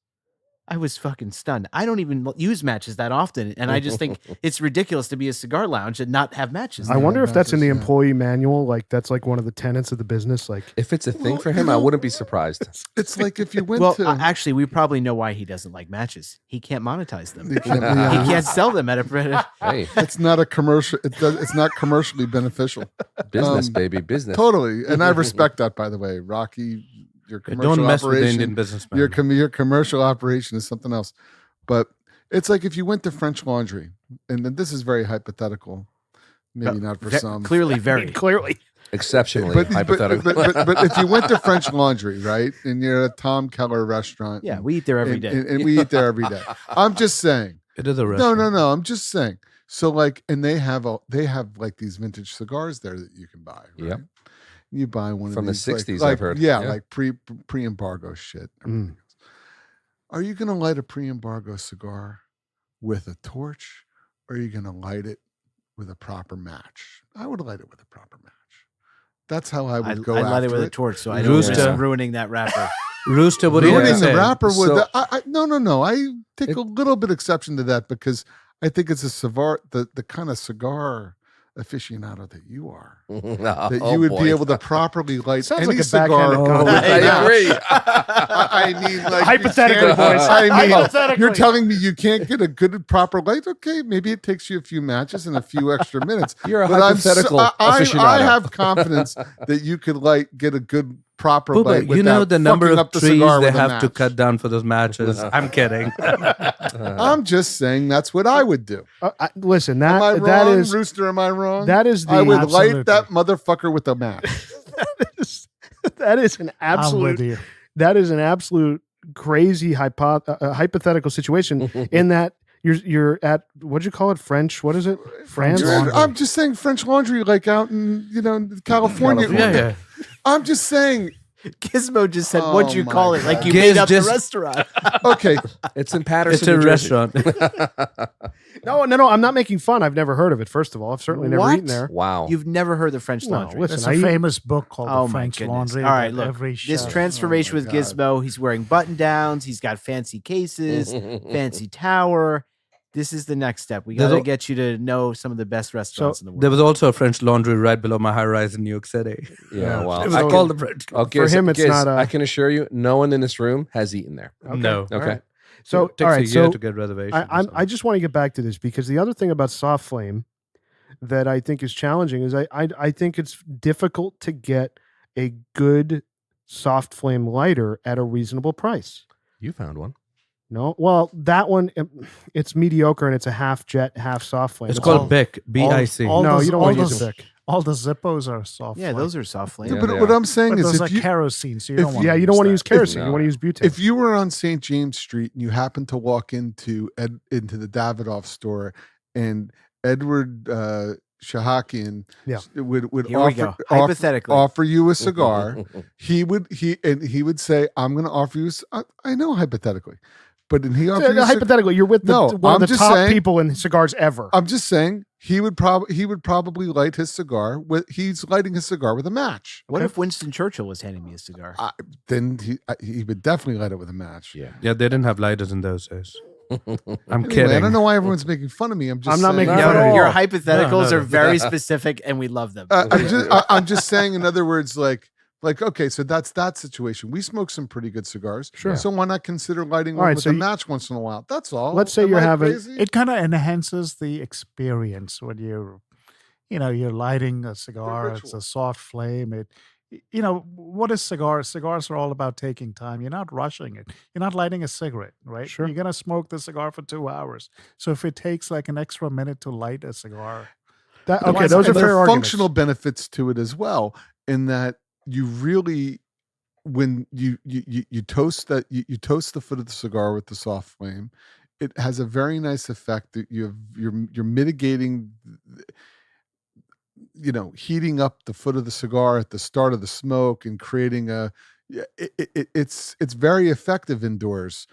I was fucking stunned. I don't even use matches that often, and I just think it's ridiculous to be a cigar lounge and not have matches. I wonder if that's in the matches, yeah. employee manual. Like, that's like one of the tenets of the business. Like, If it's a thing for him, I wouldn't be surprised. It's like if you went Well, to actually, we probably know why he doesn't like matches. He can't monetize them. They can't- He yeah. can't sell them at a. Hey, It's not a commercial. It's not commercially beneficial. business, baby, business. Totally, and I respect that. By the way, Rocky, your commercial Don't mess with the operation, Indian businessman. your commercial operation is something else. But it's like if you went to French Laundry, and then this is very hypothetical, maybe not for some. Clearly, very. clearly, Exceptionally hypothetical. But if you went to French Laundry, right, and you're at a Tom Keller restaurant, Yeah, we eat there every and, day. and we eat there every day. I'm just saying. It is a No, restaurant. no. I'm just saying. So like, and they have like these vintage cigars there that you can buy. Right? Yep. You buy one From of the these, 60s, like, I've heard. Yeah, Yeah. like pre-embargo shit. everything else. Are you going to light a pre-embargo cigar with a torch, or are you going to light it with a proper match? I would light it with a proper match. That's how I would go. I light it after with a torch, so I don't risk Rooster. ruining that wrapper. Rooster, what do you have Ruining to the say? wrapper with So- no. I take a little bit exception to that because I think it's a cigar, the kind of cigar aficionado that you are, that you would be able to properly light Sounds any like a cigar. backhanded compliment. I Yeah. agree. I mean, like Hypothetically, you can't- boys. I mean, Hypothetically. you're telling me you can't get a good proper light. Okay, maybe it takes you a few matches and a few extra minutes. You're a But I'm so- hypothetical I aficionado. have confidence that you could get a good proper Puba, light. you know without the number fucking of up the trees cigar they with a have to match. cut down for those matches. I'm kidding. I'm just saying that's what I would do. listen, Am I that wrong, is Rooster? Am I wrong? that is the I would Absolutely. light that motherfucker with a match. that is an I'm absolute with you. that is an absolute crazy hypothetical situation in that you're at, what'd you call it, French, what is it, France? I'm just saying French Laundry, like out in California. yeah. I'm just saying. Gizmo just said, Oh "What'd you my call it?" Like God. you Giz made up just- the restaurant. Okay, It's in Patterson. It's a New Jersey. restaurant. No, I'm not making fun. I've never heard of it. First of all, I've certainly never What? eaten there. Wow. You've never heard the French No, Laundry. listen, There's I a eat- famous book called Oh The my French goodness! Laundry. All right, that look, every this chef- transformation Oh my with God. Gizmo. He's wearing button downs. He's got fancy cases, fancy tower. This is the next step. We There's got to al- get you to know some of the best restaurants in the world. There was also a French Laundry right below my high rise in New York City. Yeah, well, It was I called can- the French. Okay, For him, it's not a- I can assure you, no one in this room has eaten there. No. Okay. right. So, it takes all right, a year so to get reservations. I just want to get back to this because the other thing about soft flame that I think is challenging is I think it's difficult to get a good soft flame lighter at a reasonable price. You found one. No, well, that one it's mediocre and it's a half jet, half soft flame. It's all- called BIC. BIC. No, you don't want to all use those- a Bic. All the Zippos are soft. Yeah, flame. those are soft flame. Yeah, but they what are. I'm saying But is, those are if you kerosene, so you if- don't want. Yeah, you don't want to use kerosene. No. You want to use butane. if you were on St. James Street and you happened to walk into the Davidoff store and Edward Shahakian Yeah. would Here we go. Hypothetically. offer you a cigar, he would say, "I'm going to offer you." I know hypothetically, but he So, offered you a cigar. hypothetically, you're with No, one I'm of the just top saying- people in cigars ever. I'm just saying he would probably light his cigar with he's lighting his cigar with a match. What if Winston Churchill was handing me a cigar? Then he would definitely light it with a match. Yeah. Yeah, they didn't have lighters in those days. I'm Anyway, kidding. I don't know why everyone's making fun of me. I'm just I'm not saying- making No, fun of no, you. your all. hypotheticals No. are very specific, and we love them. I'm just saying. In other words, like okay, so that's that situation. We smoke some pretty good cigars. Sure. So why not consider lighting All one right, with so a you- match once in a while? That's all. Let's say Am you're I having- crazy? It kind of enhances the experience when you're lighting a cigar. It's ritual. a soft flame. What is cigars? Cigars are all about taking time. You're not rushing it. You're not lighting a cigarette, right? Sure. You're gonna smoke the cigar for 2 hours. So if it takes like an extra minute to light a cigar, Okay, those are And there fair are arguments. functional benefits to it as well, in that you really, when you toast you toast the foot of the cigar with the soft flame, it has a very nice effect. That you're mitigating, heating up the foot of the cigar at the start of the smoke and creating it's very effective indoors.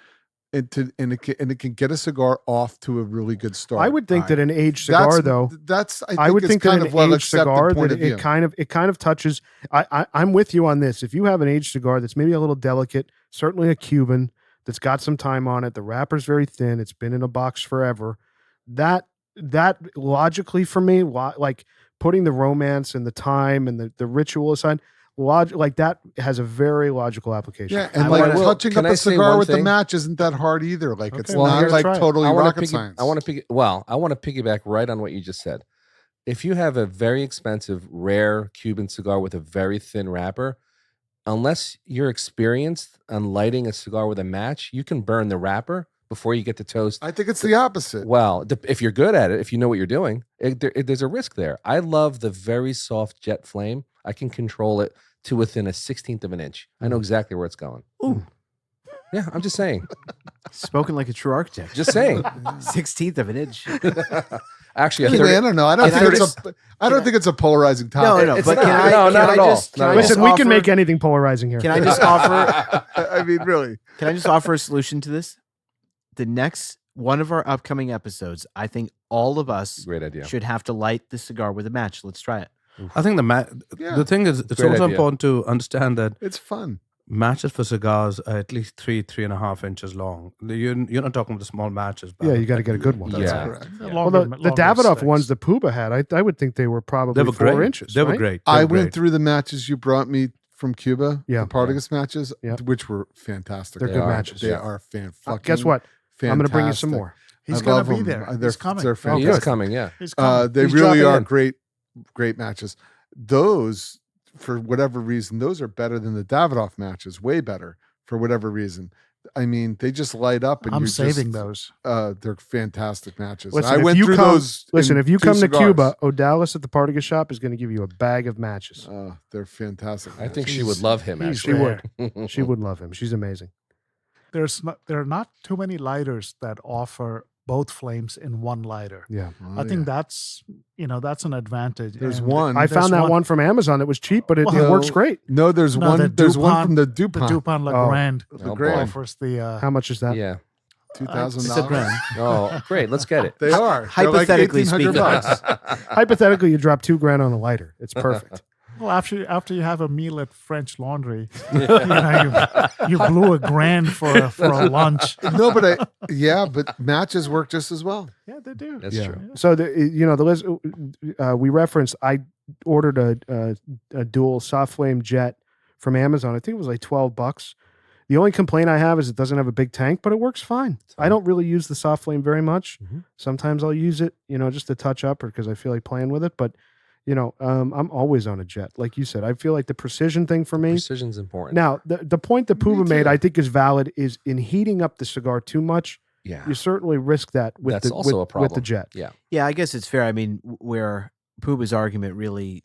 And it can get a cigar off to a really good start. I would think All that an aged cigar, though, I would think that kind an of well aged accepted cigar point that of view. it kind of touches. I'm with you on this. If you have an aged cigar that's maybe a little delicate, certainly a Cuban that's got some time on it, the wrapper's very thin, it's been in a box forever. That logically for me, like putting the romance and the time and the ritual aside, like that has a very logical application. Yeah, and I like wanna- touching Can up I a say cigar one with the thing? match isn't that hard either. Like it's Okay, well, you not gotta like try it. totally I wanna rocket science. I want to piggyback right on what you just said. If you have a very expensive, rare Cuban cigar with a very thin wrapper, unless you're experienced on lighting a cigar with a match, you can burn the wrapper before you get to toast. I think it's the opposite. Well, if you're good at it, if you know what you're doing, there's a risk there. I love the very soft jet flame. I can control it to within a 16th of an inch. I know exactly where it's going. Ooh. Yeah, I'm just saying. Spoken like a true architect. Just saying. 16th of an inch. Actually, a Anyway, 30 I don't know. I don't Can think I it's I don't think it's a polarizing No, topic. no, It's but not. can I? No, can not I at all. just, Not can at I all. just Listen, we can offer- make anything polarizing here. Can I just offer? I mean, really. Can I just offer a solution to this? The next one of our upcoming episodes, I think all of us Great idea. should have to light the cigar with a match. Let's try it. I think Yeah. the thing is, it's Great also idea. important to understand that It's fun. matches for cigars are at least 3.5 inches long. You're not talking about the small matches. Yeah, you got to get a good one. That's Yeah. correct. Yeah. Well, the Davidoff ones that Puba had, I would think they were probably They were 4 great. inches. They were right? great. I They were went great. through the matches you brought me from Cuba, Yeah. the Partagas matches, Yeah. which were fantastic. They're They good are. matches. They Yeah. are Guess what? I'm going to bring you some fantastic. more. He's I gonna love be them. there. They're, He's coming. They're Oh, He fantastic. is coming, yeah. He's coming. They He's really dropping are in. great matches. Those, for whatever reason, those are better than the Davidoff matches. Way better for whatever reason. I mean, they just light up, and I'm you're saving just, those. They're fantastic matches. Listen, I if went you through come- those. Listen, in if you 2 come to cigars. Cuba, Odalis at the Partagas shop is going to give you a bag of matches. They're fantastic. I think she He's- would love him, he's actually. She would. there. She would love him. She's amazing. There are not too many lighters that offer both flames in one lighter. Yeah. Oh, I think yeah. that's an advantage. There's And one. I there's found that one from Amazon that was cheap, but it Well, works great. No, there's No, one. the There's one from the The DuPont. DuPont Legrand Oh, great. boy. offers the. How much is that? Yeah. $2,000. It's a grand. Oh, great. Let's get it. They are. They're like Hypothetically $1,800 speaking. bucks. Hypothetically, you drop $2,000 on a lighter. It's perfect. Well, after you have a meal at French Laundry, you blew $1,000 for a lunch. No, but matches work just as well. Yeah, they do. That's true. So the list we referenced. I ordered a dual soft flame jet from Amazon. I think it was like $12. The only complaint I have is it doesn't have a big tank, but it works fine. I don't really use the soft flame very much. Mhm. Sometimes I'll use it, just to touch up or because I feel like playing with it. But I'm always on a jet, like you said. I feel like the precision thing for me. Precision's important. Now, the point that Puba Me made, too. I think, is valid. Is in heating up the cigar too much, yeah. you certainly risk that with That's also a with the problem. jet. Yeah. Yeah, I guess it's fair. I mean, where Puba's argument really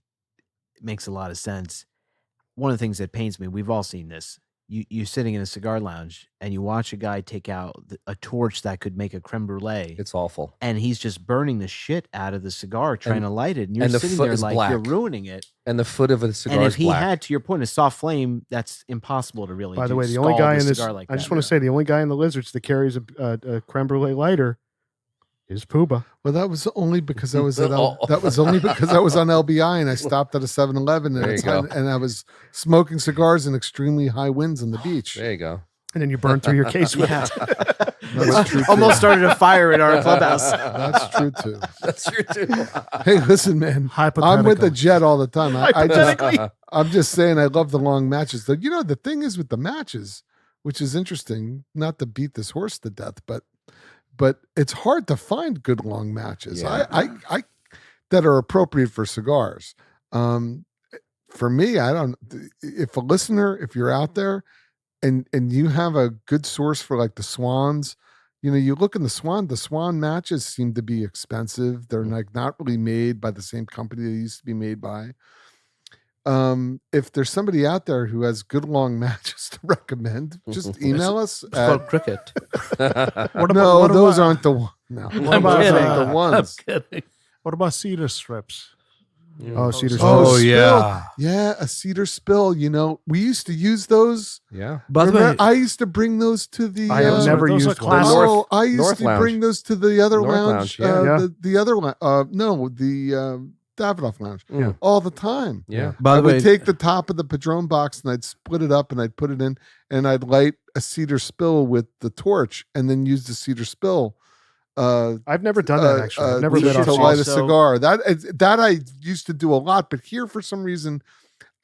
makes a lot of sense. One of the things that pains me, we've all seen this. You're sitting in a cigar lounge and you watch a guy take out a torch that could make a creme brulee, It's awful. and he's just burning the shit out of the cigar trying to light it. And you're and the sitting foot there is like black. you're ruining it. And the foot of the cigar And is if he black. had, to your point, a soft flame, that's impossible to really By the do. way, the only Scald guy a in this, cigar like I just that. want to say, the only guy in the Lizards that carries a creme brulee lighter is Puba. Well, that was only because I was at Oh. that was only because I was on LBI and I stopped at a 7-Eleven There you go. and I was smoking cigars in extremely high winds on the beach. There you go. And then you burn through your case with Yeah. it. That's true too. Almost started a fire in our clubhouse. That's true too. That's true too. Hey, listen, man. Hypothetical. I'm with the jet all the time. Hypothetically. I'm just saying I love the long matches. The thing is with the matches, which is interesting, not to beat this horse to death, but it's hard to find good long matches. Yeah. I that are appropriate for cigars. For me, if a listener, if you're out there and you have a good source for like the Swans, you look in the Swan matches seem to be expensive. They're like not really made by the same company they used to be made by. If there's somebody out there who has good long matches to recommend, just email us. It's called cricket. No, those aren't the ones. No, What about, those uh, aren't the ones. kidding. What about cedar strips? Oh, cedar Oh, strips. yeah. Yeah, a cedar spill. We used to use those. Yeah. By the way, Remember, I used to bring those to the. I have never those are used one. classic. Oh, I used North to Lounge. bring those to the other North lounge. Lounge, yeah. Yeah. The other lounge. No, the Davidoff Lounge. Yeah. All the time. Yeah. by I the way, would take the top of the Padron box and I'd split it up and I'd put it in and I'd light a cedar spill with the torch and then use the cedar spill. I've never done that actually. I've never we been should off to cedar. light a also- cigar. That I used to do a lot, but here for some reason,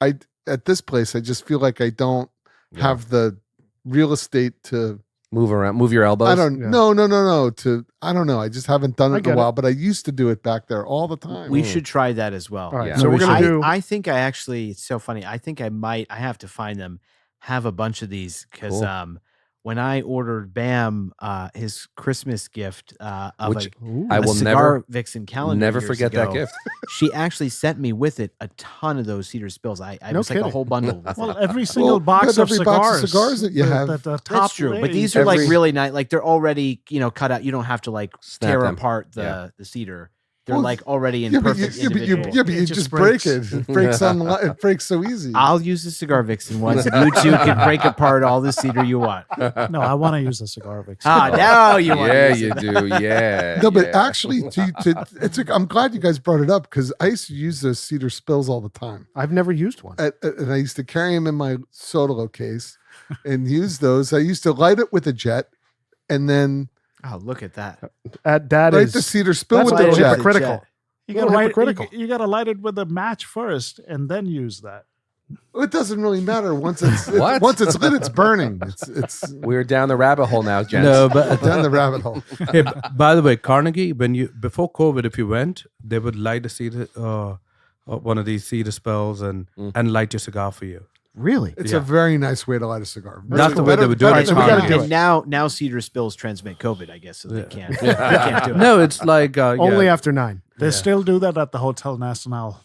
at this place I just feel like I don't Yeah. have the real estate to. Move around. Move your elbows. I don't. Yeah. No. I don't know. I just haven't done I it in get a it. while, but I used to do it back there all the time. We should try that as well. All right, Yeah. so No, we're we gonna should. do. I think I actually, it's so funny. I think I have to find them, have a bunch of these because Cool. when I ordered Bam his Christmas gift of Which a I will Cigar never, Vixen calendar, never years forget ago, that gift. she actually sent me with it a ton of those cedar spills. I No was like a kidding. whole bundle. With Well, it. every single Well, box but of every box cigars, of cigars that you have- the top That's true, but layer, these you are like Every- really nice. Like they're already cut out. You don't have to like Snap tear them. apart the Yeah. cedar. They're Well, like already in yeah, but perfect you, individual. but you It just just break breaks. it. It breaks it breaks so easy. I'll use the Cigar Vixen once, and you two can break apart all the cedar you want. No, I want to use the cigar Vixen. Now you want Yeah, to use you it. do. Yeah. No, but yeah. actually, I'm glad you guys brought it up because I used to use those cedar spills all the time, I've never used one. and I used to carry them in my Sotolo case and use those. I used to light it with a jet, and then Oh, look at that. That light is the cedar spill that's with a the little jet. hypocritical. You Little gotta light hypocritical. you gotta light it with a match first and then use that. It doesn't really matter once it's What? once it's lit, it's burning. It's We're down the rabbit hole now, gents. no, but down the rabbit hole. hey, by the way, Carnegie, before COVID, if you went, they would light a cedar, one of these cedar spells and light your cigar for you. Really? It's a very nice way to light a cigar. That's the way they would do it. Better- It's better- hard. gotta do And it. now cedar spills transmit COVID, I guess, so they can't. They can't do it. No, it's like Only yeah. after 9. They still do that at the Hotel Nacional.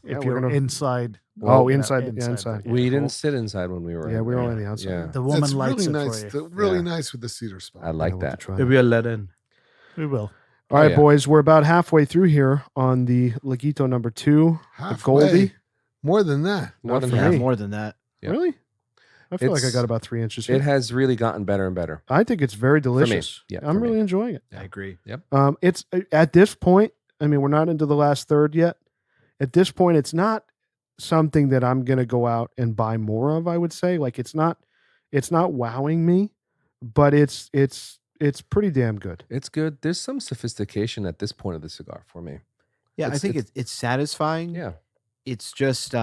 Yeah, If we're you're gonna- inside. Oh, Yeah, inside. Yeah, inside. We didn't sit inside when we were. Yeah, in we were there. on the outside. Yeah. The woman It's lights really it nice. for you. Really Yeah. nice with the cedar spell. I like we'll have that. to try If we are let in. We will. All right, yeah. boys, we're about halfway through here on the Laguito number 2, the Halfway. Goldie. More than that. More than for Yeah, me. more than that. Yeah. Really? I feel like I It's- got about 3 inches here. It has really gotten better and better. I think it's very delicious. Yeah, I'm for me. really enjoying it. I agree. It's at this point, I mean, we're not into the last third yet. At this point, it's not something that I'm gonna go out and buy more of. I would say, like, it's not wowing me, but it's pretty damn good. It's good. There's some sophistication at this point of the cigar for me. Yeah, I think it's satisfying. Yeah. It's just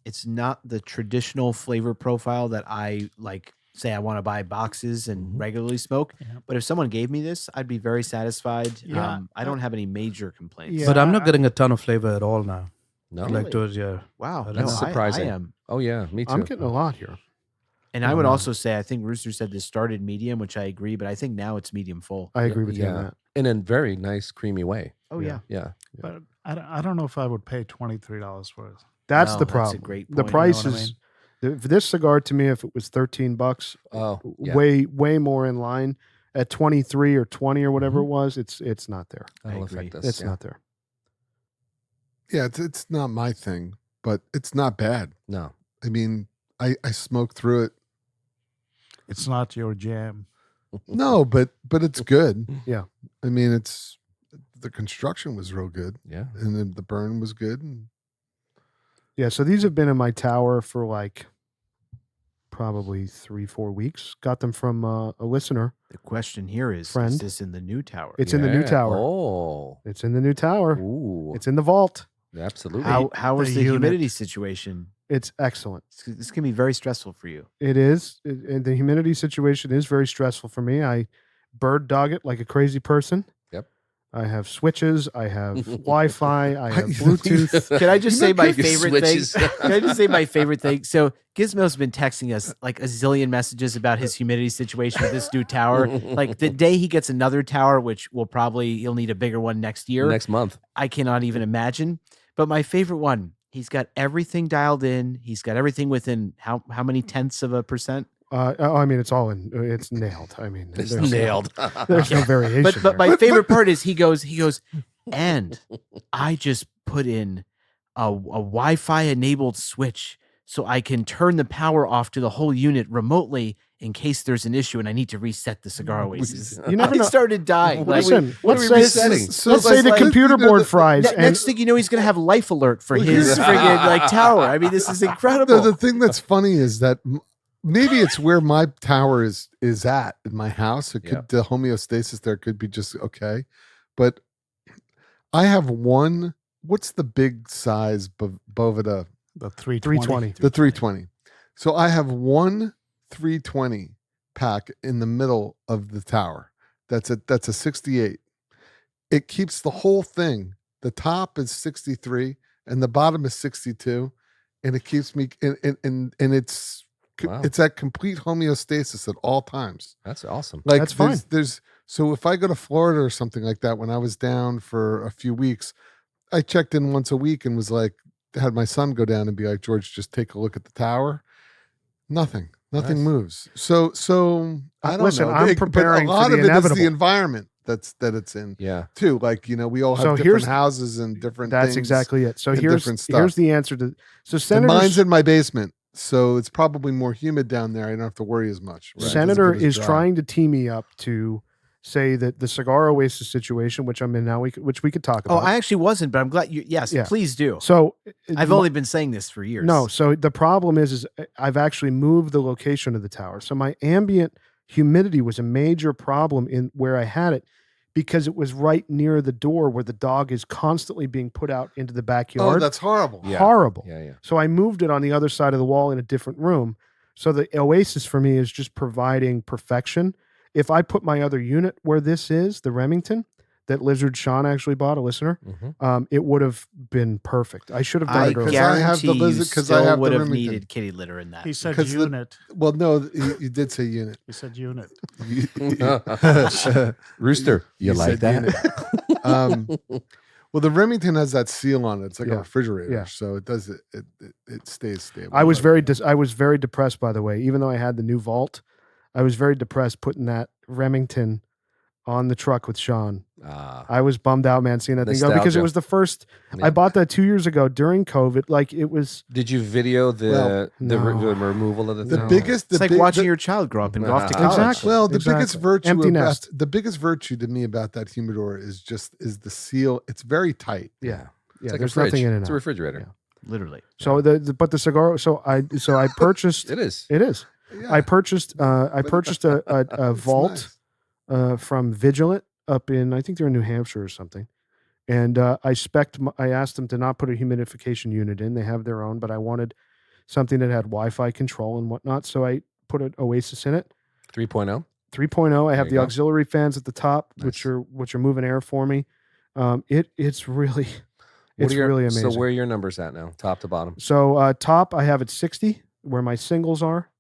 it's not the traditional flavor profile that I like. Say I want to buy boxes and regularly smoke, but if someone gave me this, I'd be very satisfied. Yeah. I don't have any major complaints. Yeah. But I'm not getting a ton of flavor at all now. No, Like towards Wow, That's no, surprising. I am. Oh yeah, me too. I'm getting a lot here. And I would also say I think Rooster said this started medium, which I agree, but I think now it's medium full. I agree with you on yeah, that. in a very nice, creamy way. Oh yeah. Yeah. But I don't know if I would pay $23 for it. That's No, the that's a problem. great The point, you know price what I is for this cigar to me. If it was $13, Oh, yeah. way more in line. At 23 or 20 or whatever it was, it's not there. That'll agree. affect us. It's yeah. not there. Yeah, it's not my thing, but it's not bad. No. I mean, I smoked through it. It's not your jam. No, but it's good. Yeah. I mean, it's the construction was real good, Yeah. and then the burn was good. And Yeah, so these have been in my tower for like probably 3-4 weeks. Got them from a listener. The question here is Friend. this in the new tower? It's in the new Yeah. tower. Oh. It's in the new tower. Ooh. It's in the vault. Absolutely. How is the the unit. humidity situation? It's excellent. This can be very stressful for you. It is. And the humidity situation is very stressful for me. I bird dog it like a crazy person. Yep. I have switches. I have Wi-Fi. I have Bluetooth. Can I just say my Your favorite thing? switches. Can I just say my favorite thing? So Gizmo's been texting us like a zillion messages about his humidity situation with this new tower. Like the day he gets another tower, which he'll need a bigger one next year. Next month. I cannot even imagine. But my favorite one, he's got everything dialed in. He's got everything within how many tenths of a percent? I mean, it's all in. It's nailed. I mean, It's there's nailed. There's no variation. But there. my favorite part is he goes, and I just put in a Wi-Fi enabled switch so I can turn the power off to the whole unit remotely in case there's an issue and I need to reset the Cigar Oasis. You never I know. started dying. Like, Listen, what let's are we say, resetting? So let's it's say the like- computer board fries. and next thing you know, he's going to have life alert for his friggin' like tower. I mean, this is incredible. the thing that's funny is that maybe it's where my tower is at in my house. It could the homeostasis there could be just okay, but I have one. What's the big size Boveda? The 320. The 320. So I have one 320 pack in the middle of the tower. That's a 68. It keeps the whole thing. The top is 63 and the bottom is 62, and it keeps me and it's Wow. it's at complete homeostasis at all times. That's awesome. Like That's fine. There's so if I go to Florida or something like that, when I was down for a few weeks, I checked in once a week and was like, had my son go down and be like, George, just take a look at the tower. Nothing Nice. moves. So I don't Listen, know. I'm But preparing a lot for the of it is inevitable. the environment that it's in Yeah. too. Like, we all have So different here's- houses and different That's things. exactly it. So and here's different stuff. the answer to. So And Senator mine's in my basement, so it's probably more humid down there. I don't have to worry as much. Right? It doesn't Senator get as is dry. trying to tee me up to say that the Cigar Oasis situation, which I'm in now, which we could talk Oh, about. I actually wasn't, but I'm glad you. Yes, Yeah. please do. So I've only been saying this for years. No, so the problem is I've actually moved the location of the tower. So my ambient humidity was a major problem in where I had it because it was right near the door where the dog is constantly being put out into the Oh, backyard. that's horrible. Yeah. Horrible. Yeah. So I moved it on the other side of the wall in a different room. So the Oasis for me is just providing perfection. If I put my other unit where this is, the Remington, that Lizard Sean actually bought, a listener, Mhm. it would have been perfect. I should have done I it earlier. I have the guarantee you lizard- 'cause I still have the would have Remington. needed kitty litter in that. He said 'Cause the- unit. Well, no, you did say unit. He said unit. Rooster, you like said that? unit. Well, the Remington has that seal on it. It's like Yeah. a refrigerator, Yeah. so it does it stays stable. I was But- I was very depressed, by the way. Even though I had the new vault, I was very depressed putting that Remington on the truck with Sean. I was bummed out, man, seeing that thing go because it Nostalgia. was the first. Yeah. I bought that 2 years ago during COVID. Like it was. Did you video the Well, the no. removal of the the thing? biggest. It's like watching your child grow up and go off to college. Exactly. Well, the biggest Exactly. virtue Empty about nest. the biggest virtue to me about that humidor is the seal. It's very tight. Yeah, It's yeah. like There's a fridge. nothing in it. It's a refrigerator. Literally. So but the cigar. So I purchased. It is. It is. Yeah. I purchased a It's vault nice. from Vigilant up in, I think they're in New Hampshire or something. And I asked them to not put a humidification unit in. They have their own, but I wanted something that had Wi-Fi control and whatnot. So I put an Oasis in it. 3.0. 3.0. I have you the go. auxiliary fans at the top, Nice. which are moving air for me. It's really really amazing. So where are your numbers at now, top to bottom? So top, I have it 60, where my singles are,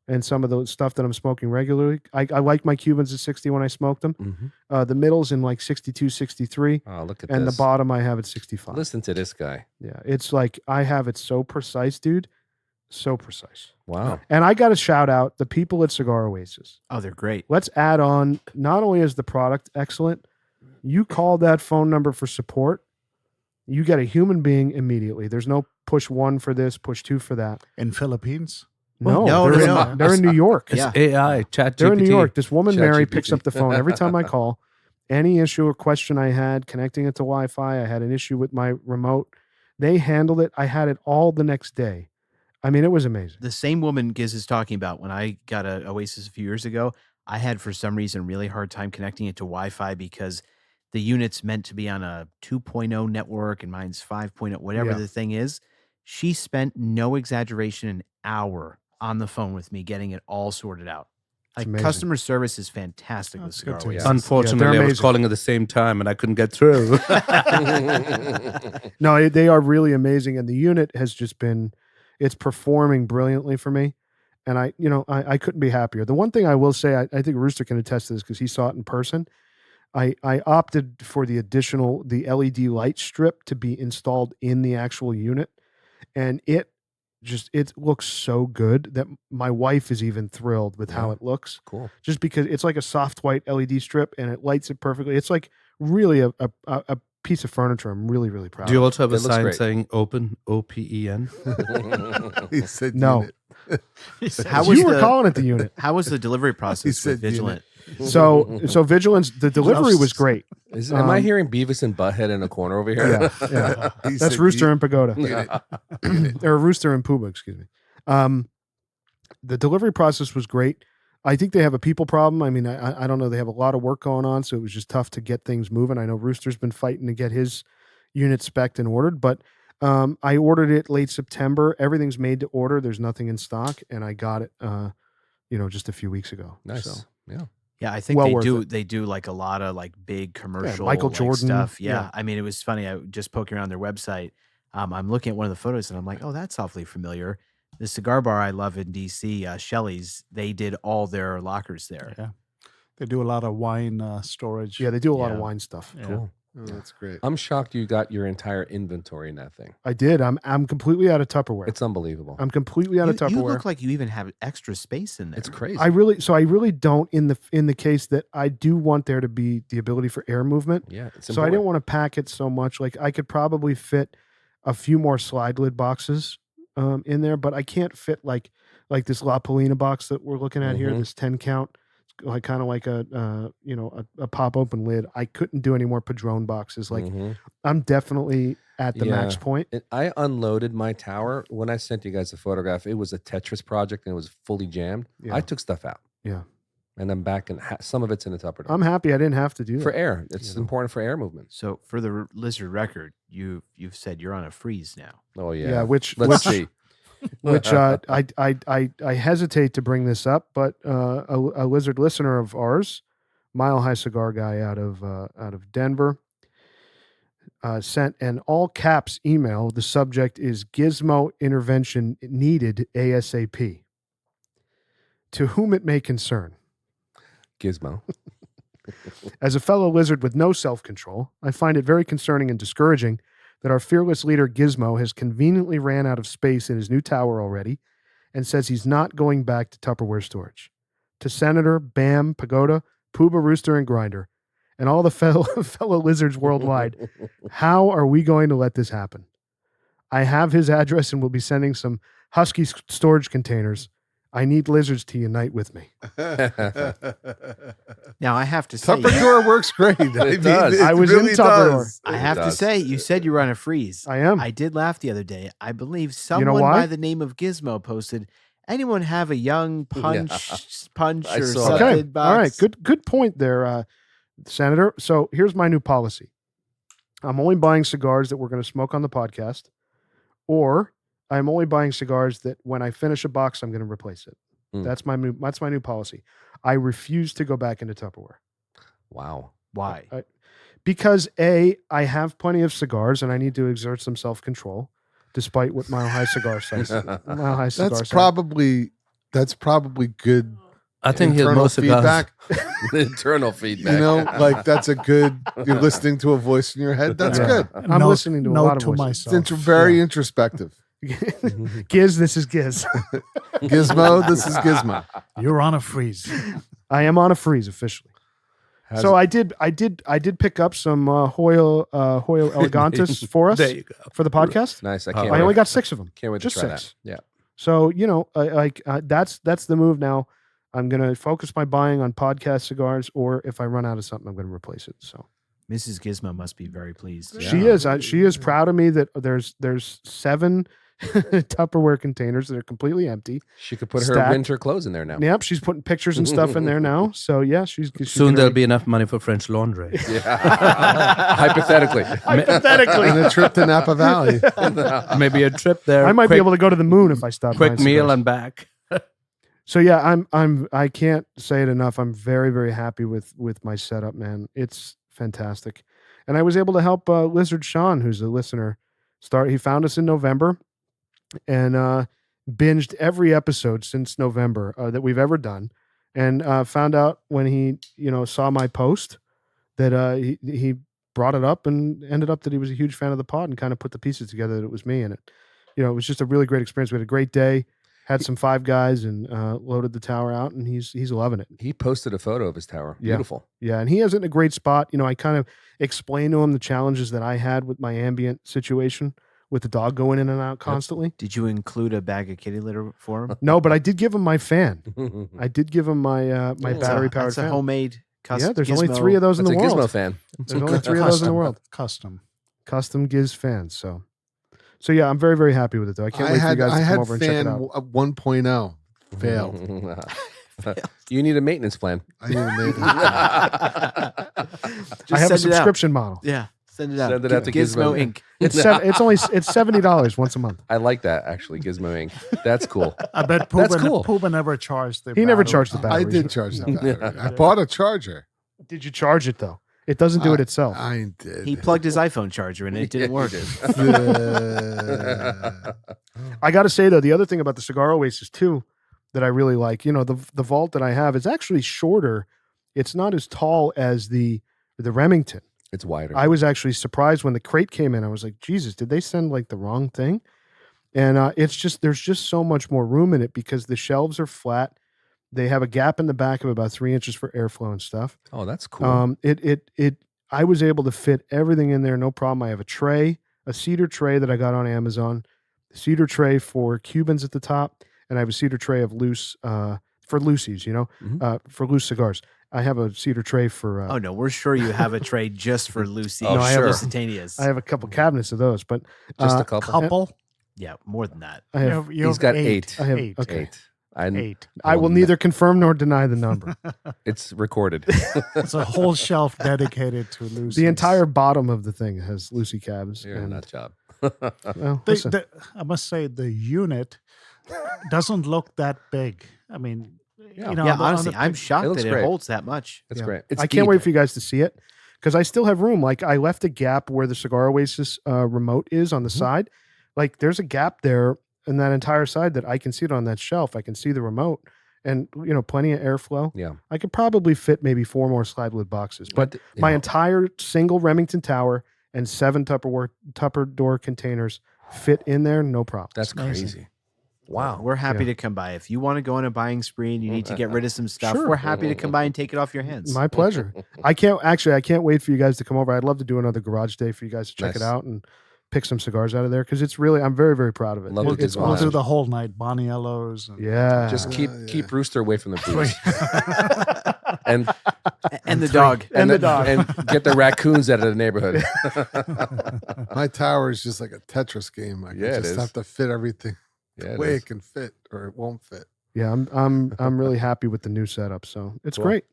and some of the stuff that I'm smoking regularly. I like my Cubans at 60 when I smoke them. Mm-hmm. The middle's in like 62, 63, Oh, look at and this. the bottom I have at 65. Listen to this guy. Yeah, it's like I have it so precise, dude. So precise. Wow. And I got to shout out the people at Cigar Oasis. Oh, they're great. Let's add on, not only is the product excellent, you call that phone number for support, you get a human being immediately. There's no push 1 for this, push 2 for that. In Philippines? No, No, they're, no, in, no. they're in New York. Yeah. AI, chat They're in New GPT. York. This woman, Mary, picks ChatGPT. up the phone every time I call. Any issue or question I had connecting it to Wi-Fi, I had an issue with my remote. They handled it. I had it all the next day. I mean, it was amazing. The same woman Giz is talking about, when I got a Oasis a few years ago, I had for some reason a really hard time connecting it to Wi-Fi because the unit's meant to be on a 2.0 network and mine's 5.0, whatever Yeah. the thing is. She spent, no exaggeration, an hour on the phone with me getting it all sorted out. Like, amazing. customer service is fantastic with That's Cigar good to hear. Oasis. Unfortunately, they're I was amazing. calling at the same time and I couldn't get through. No, they are really amazing. And the unit has just been, it's performing brilliantly for me. And I couldn't be happier. The one thing I will say, I think Rooster can attest to this because he saw it in person. I opted for the LED light strip to be installed in the actual unit. And it looks so good that my wife is even thrilled with how Yeah. it looks. Cool. Just because it's like a soft white LED strip and it lights it perfectly. It's like really a piece of furniture. I'm really, really proud Do you of. also have a It looks sign great. saying open, OPEN? He said No. unit. How was You were the- calling it the unit. How was the delivery process said with Vigilant? So Vigilance, the delivery was great. Am I hearing Beavis and Butthead in a corner over here? Yeah. He That's said Rooster and Pagoda. unit. Or Rooster and Puma, excuse me. The delivery process was great. I think they have a people problem. I mean, I don't know. They have a lot of work going on, so it was just tough to get things moving. I know Rooster's been fighting to get his unit spec'd and ordered, but I ordered it late September. Everything's made to order. There's nothing in stock, and I got it, just a few weeks ago. Nice. So, Yeah. Yeah, I think Well worth they do like a lot of like big commercial Michael like, Jordan, stuff. Yeah. yeah. I mean, it was funny. I just poking around their website. I'm looking at one of the photos and I'm like, oh, that's awfully familiar. The cigar bar I love in DC, Shelley's, they did all their lockers there. Yeah. They do a lot of wine storage. yeah, they do a lot of Yeah. wine stuff. Yeah. Cool. Oh, that's great. I'm shocked you got your entire inventory in that thing. I did. I'm completely out of Tupperware. It's unbelievable. I'm completely out of You Tupperware. look like you even have extra space in there. It's crazy. I really don't in the case that I do want there to be the ability for air movement. Yeah. It's So I didn't want to pack it so much. Like I could probably fit a few more slide lid boxes in there, but I can't fit like this La Palina box that we're looking at here, Mhm. this 10 count, like kind of like a pop open lid. I couldn't do any more Padron boxes. Like Mhm. I'm definitely at the max Yeah. point. I unloaded my tower. When I sent you guys the photograph, it was a Tetris project and it was fully jammed. Yeah. I took stuff out. Yeah. And I'm back and some of it's in a Tupperware. I'm happy I didn't have to do for that. air. It's You know. important for air movement. So for the Lizard record, you've said you're on a freeze now. Oh yeah. Yeah, which Let's see. I hesitate to bring this up, but a Lizard listener of ours, Mile High Cigar guy out of Denver, sent an all caps email. The subject is Gizmo intervention needed ASAP. To whom it may concern. Gizmo. As a fellow lizard with no self-control, I find it very concerning and discouraging that our fearless leader Gizmo has conveniently ran out of space in his new tower already and says he's not going back to Tupperware storage. To Senator, Bam, Pagoda, Pooba, Rooster, and Grinder, and all the fellow lizards worldwide, how are we going to let this happen? I have his address and will be sending some Husky storage containers. I need lizards to unite with me. Now I have to say, Tupperware works great. It does. I was in Tupperware. I have to does. say, you said you were on a freeze. I am. I did laugh the other day. I believe know someone why? by the name of Gizmo posted, anyone have a young punch I or saw something that. Okay. box? All right. Good point there, Senator. So here's my new policy. I'm only buying cigars that we're going to smoke on the podcast, or I'm only buying cigars that when I finish a box, I'm going to replace it. Hmm. That's my new policy. I refuse to go back into Tupperware. Wow. Why? Because I have plenty of cigars and I need to exert some self-control, despite what Mile High Cigar says. Mile High Cigar That's probably good. I think his internal most cigars. feedback. Internal feedback. You know, like that's a good. You're listening to a voice in your head. That's Yeah. good. I'm listening to a lot of voices. It's very introspective. Giz, this is Giz. Gizmo, this is Gizmo. You're on a freeze. I am on a freeze officially. So I did pick up some Hoyle Elegantes for us There you go. for the podcast. Nice. I I can't. I wait. only got 6 of them. Can't wait to just try 6. that. Yeah. So that's the move now. I'm gonna focus my buying on podcast cigars, or if I run out of something, I'm gonna replace it. So Mrs. Gizmo must be very pleased. she is proud of me that there's 7 Tupperware containers that are completely empty. She could put her Stacked. winter clothes in there now. Yep, she's putting pictures and stuff in there now. So yeah, she's Soon gonna there'll be enough money for French laundry. Yeah. Hypothetically. hypothetically. And a trip to Napa Valley. Maybe a trip there. I might be able to go to the moon if I stop. quick buying meal cigars. and back. So yeah, I can't say it enough. I'm very, very happy with my setup, man. It's fantastic. And I was able to help Lizard Sean, who's a listener, he found us in November and binged every episode since November that we've ever done, and found out when he saw my post that he brought it up and ended up that he was a huge fan of the pod and kind of put the pieces together that it was me. And it was just a really great experience. We had a great day. Had some Five Guys and loaded the tower out, and he's loving it. He posted a photo of his tower. Yeah. Beautiful. Yeah, and he has it in a great spot. I kind of explained to him the challenges that I had with my ambient situation with the dog going in and out constantly. Did you include a bag of kitty litter for him? No, but I did give him my fan. I did give him my my battery powered That's fan. a homemade custom. Yeah, there's only 3 of those in That's the a world. Gizmo fan. There's only 3 of those in the world. Custom Giz fans. So yeah, I'm very, very happy with it though. I can't wait for you guys to come over and check it out. 1.0 failed. You need a maintenance plan. I need a maintenance. I have a subscription model. Yeah, send it out. Send it out to Gizmo Gizmo. Inc. It's $70 once a month. I like that actually, Gizmo Inc. That's cool. I bet That's Pooba, cool. Pooba never charged the He never battery. charged the I batteries. did charge the battery. I bought a charger. Did you charge it though? It doesn't do it itself. I did. He plugged his iPhone charger in and it didn't work. I got to say though, the other thing about the Cigar Oasis too that I really like, the vault that I have is actually shorter. It's not as tall as the Remington. It's wider. I was actually surprised when the crate came in. I was like, Jesus, did they send like the wrong thing? And there's just so much more room in it because the shelves are flat. They have a gap in the back of about 3 inches for airflow and stuff. Oh, that's cool. I was able to fit everything in there, no problem. I have a tray, a cedar tray that I got on Amazon, a cedar tray for Cubans at the top, and I have a cedar tray of loose for loosies, for loose cigars. I have a cedar tray for. Oh no, we're sure you have a tray just for Lucy. Oh, No, I have a- Lusitanias. I have a couple cabinets of those, but Just a couple. Couple. Yeah, more than that. I have. He's got 8. I have eight. okay. 8. I 8. I will neither confirm nor deny the number. It's recorded. It's a whole shelf dedicated to Lucy's. The entire bottom of the thing has Lucy cabs. You're a and, nut job. well, The- listen, I must say the unit doesn't look that big. I mean, Yeah. you know, Yeah, on the honestly, I'm It shocked looks that great. it holds that much. It's Yeah. great. It's I can't deep. wait for you guys to see it because I still have room. Like I left a gap where the Cigar Oasis remote is on the side. Like there's a gap there in that entire side that I can see it on that shelf. I can see the remote and plenty of airflow. Yeah. I could probably fit maybe 4 more slide lid boxes, but my entire single Remington tower and 7 Tupperware containers fit in there, no problem. That's amazing. crazy. Wow. We're happy Yeah. to come by. If you want to go on a buying spree and you need to get rid of some stuff, Sure. we're happy to come by and take it off your hands. My pleasure. I can't wait for you guys to come over. I'd love to do another garage day for you guys to check it Nice. out and pick some cigars out of there because it's really, I'm very, very proud of it. Love the It's Gizmo We'll awesome. do the whole night, Boniellos. And Yeah. Just keep Rooster away from the booze. And the dog. And the dog. And get the raccoons out of the neighborhood. My tower is just like a Tetris game. I Yeah, it just is. have to fit everything Yeah, the it way is. it can fit, or it won't fit. Yeah, I'm really happy with the new setup. So it's Cool. great.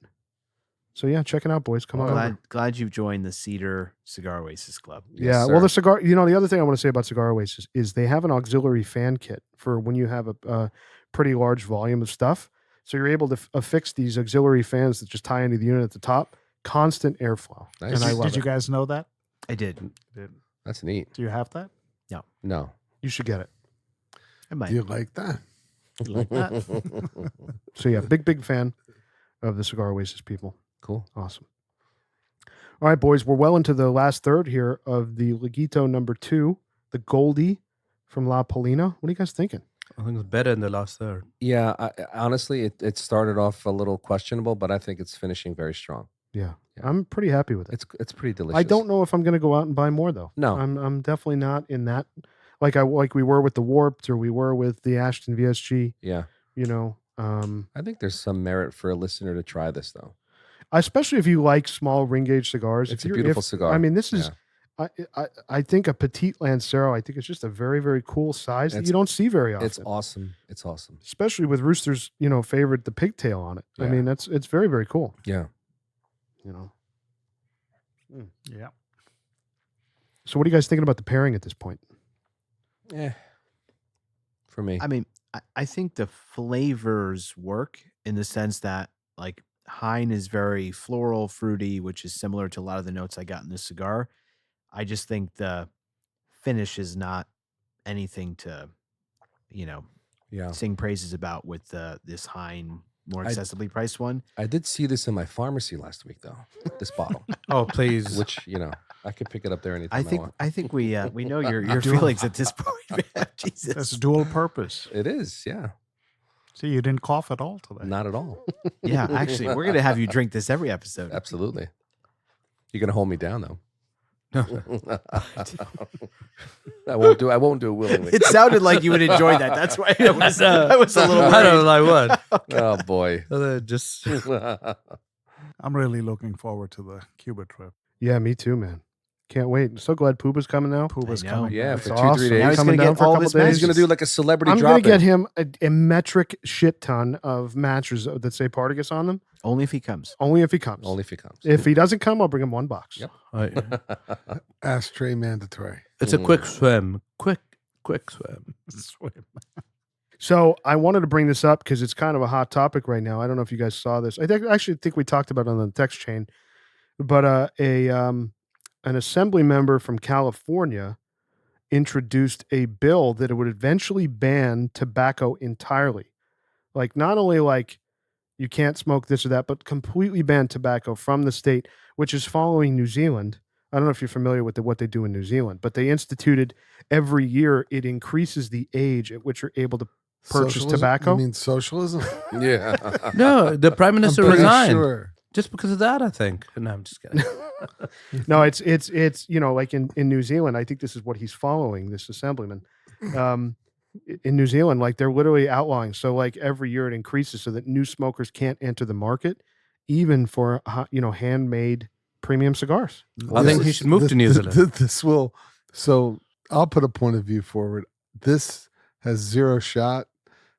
So yeah, check it out, boys. Come on over. Glad you've joined the Cedar Cigar Oasis Club. Yeah, Yes, well, sir. the cigar. You know, the other thing I want to say about Cigar Oasis is they have an auxiliary fan kit for when you have a pretty large volume of stuff. So you're able to affix these auxiliary fans that just tie into the unit at the top. Constant airflow, Nice. and I love Did you it. guys know that? I did. That's neat. Do you have that? No. You should get it. I might. Do you like that? You like that? So yeah, big fan of the Cigar Oasis people. Cool. Awesome. All right, boys, we're well into the last third here of the Laguito number 2, the Goldie from La Palina. What are you guys thinking? I think it's better in the last third. Yeah, honestly, it started off a little questionable, but I think it's finishing very strong. Yeah, Yeah. I'm pretty happy with it. It's pretty delicious. I don't know if I'm going to go out and buy more though. No. I'm definitely not in that like we were with the Warped or we were with the Ashton VSG. Yeah, You know, I think there's some merit for a listener to try this though. especially if you like small ring gauge cigars. It's If a you're- beautiful cigar. I mean, this is. I think a Petite Lancero. I think it's just a very, very cool size that It's- you don't see very often. It's awesome. It's awesome. Especially with Rooster's, favorite, the pigtail on it. I Yeah. mean, it's very, very cool. Yeah. Yeah. So what are you guys thinking about the pairing at this point? For me. I mean, I think the flavors work in the sense that like Hine is very floral, fruity, which is similar to a lot of the notes I got in this cigar. I just think the finish is not anything to, Yeah. sing praises about with this Hine more I- accessibly priced one. I did see this in my pharmacy last week though. This bottle, Oh, please. which I could pick it up there anytime I want. I think we know your feelings at this point, man. Jesus. That's dual purpose. It is. Yeah. See, you didn't cough at all today. Not at all. Yeah, actually, we're gonna have you drink this every episode. Absolutely. You're gonna hold me down though. I won't do it willingly. It sounded like you would enjoy that. That's why I was a little I don't worried. know like what. Oh boy. Just I'm really looking forward to the Cuba trip. Yeah, me too, man. Can't wait. So glad Puba's coming now. Puba's know. coming. Yeah, back. for That's 2-3 awesome. days. Now he's Coming gonna down get for a all couple his days. He's gonna do like a celebrity I'm drop. going to get him a metric shit ton of matches that say Partagas on them. Only if he comes. Only if he comes. Only if he comes. If he doesn't come, I'll bring him one box. Yep. Ashtray mandatory. it's a quick swim. Quick swim. Swim. So I wanted to bring this up because it's kind of a hot topic right now. I don't know if you guys saw this. I actually think we talked about it on the text chain, but an assembly member from California introduced a bill that it would eventually ban tobacco entirely. Like not only like you can't smoke this or that, but completely ban tobacco from the state, which is following New Zealand. I don't know if you're familiar with what they do in New Zealand, but they instituted every year it increases the age at which you're able to purchase Socialism? tobacco. You mean socialism? Yeah. No, the prime minister I'm pretty resigned sure. just because of that. I think. No, I'm just kidding. No, it's like in New Zealand, I think this is what he's following, this assemblyman. In New Zealand, like they're literally outlawing. So like every year it increases so that new smokers can't enter the market, even for handmade premium cigars. I think he should move to New Zealand. This will. So I'll put a point of view forward. This has zero shot.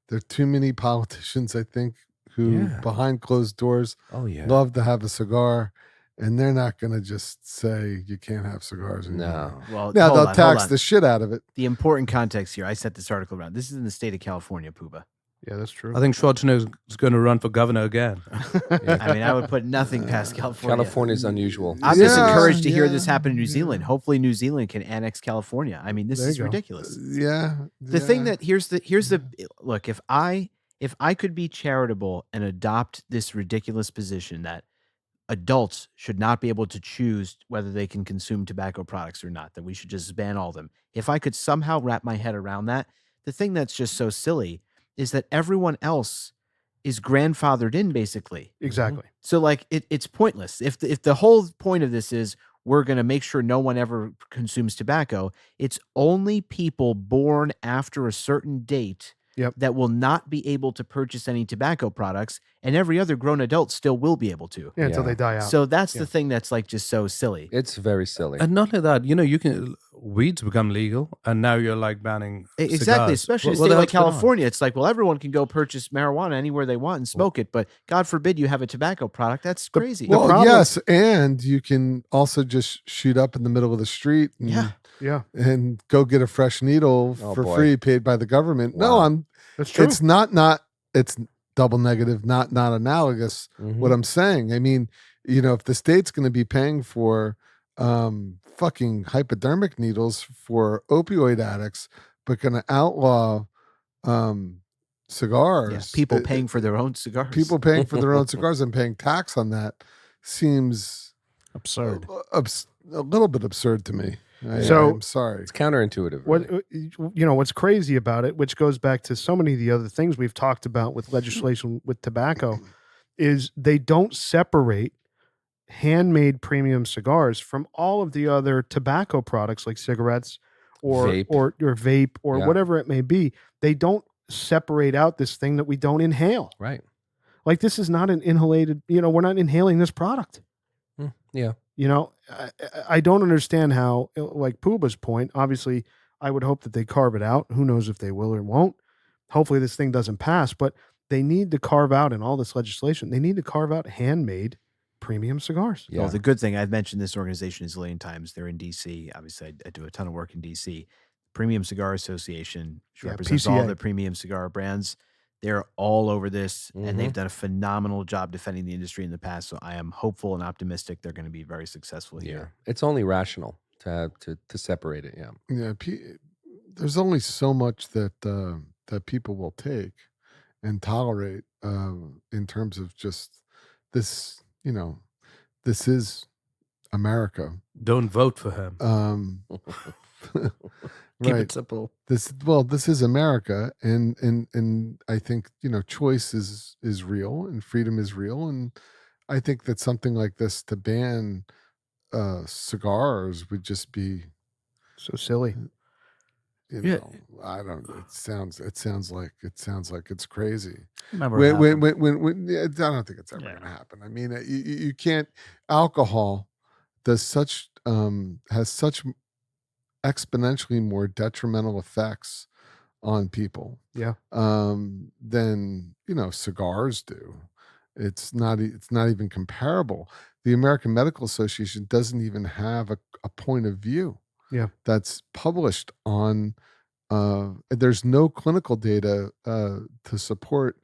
There are too many politicians, I think, who Yeah. behind closed doors Oh yeah. love to have a cigar, and they're not going to just say you can't have cigars anymore. No. Well, Now hold they'll on, tax hold the on. shit out of it. The important context here. I set this article around. This is in the state of California, Puba. Yeah, that's true. I think Schwarzenegger is going to run for governor again. I mean, I would put nothing past California. California's unusual. I'm just Yeah, encouraged to hear yeah, this happen in New yeah. Zealand. Hopefully, New Zealand can annex California. I mean, this There is you go. ridiculous. Yeah. The thing that here's the look. If I could be charitable and adopt this ridiculous position that adults should not be able to choose whether they can consume tobacco products or not, that we should just ban all of them. If I could somehow wrap my head around that, the thing that's just so silly is that everyone else is grandfathered in basically. Exactly. So like it's pointless. If the whole point of this is we're going to make sure no one ever consumes tobacco. It's only people born after a certain date that will not be able to purchase any tobacco products, and every other grown adult still will be able to. Yeah, until they die out. So that's the thing that's like just so silly. It's very silly. And not only that, you can weeds become legal, and now you're like banning Exactly, cigars. especially in a What state the like hell's going on? California. It's like, well, everyone can go purchase marijuana anywhere they want and smoke it, but God forbid you have a tobacco product. That's crazy. Well, yes, and you can also just shoot up in the middle of the street and, and go get a fresh needle for free paid by the government. Wow. No, That's true. it's not it's double negative, not analogous what I'm saying. I mean, if the state's going to be paying for fucking hypodermic needles for opioid addicts, but going to outlaw cigars. People paying for their own cigars. People paying for their own cigars and paying tax on that seems absurd. A little bit absurd to me. So I'm sorry. It's counterintuitive. What what's crazy about it, which goes back to so many of the other things we've talked about with legislation with tobacco, is they don't separate handmade premium cigars from all of the other tobacco products like cigarettes or Vape. or vape or whatever it may be. They don't separate out this thing that we don't inhale. Right. Like this is not an inhalated, we're not inhaling this product. Yeah. I don't understand how, like Puba's point, obviously I would hope that they carve it out. Who knows if they will or won't. Hopefully this thing doesn't pass, but they need to carve out in all this legislation, they need to carve out handmade premium cigars. Well, the good thing, I've mentioned this organization a zillion times. They're in D.C. Obviously, I do a ton of work in D.C. Premium Cigar Association, which represents all PCA. the premium cigar brands. They're all over this, and they've done a phenomenal job defending the industry in the past. So I am hopeful and optimistic they're going to be very successful here. It's only rational to separate it. Yeah. There's only so much that that people will take and tolerate in terms of just this. This is America. Don't vote for him. Keep it simple. This is America, and I think choice is real and freedom is real, and I think that something like this to ban cigars would just be so silly. I don't. It sounds like it's crazy. Never I happened. don't think it's ever going to happen. I mean, you can't. Alcohol does has such exponentially more detrimental effects on people than cigars do. It's not even comparable. The American Medical Association doesn't even have a point of view that's published on there's no clinical data to support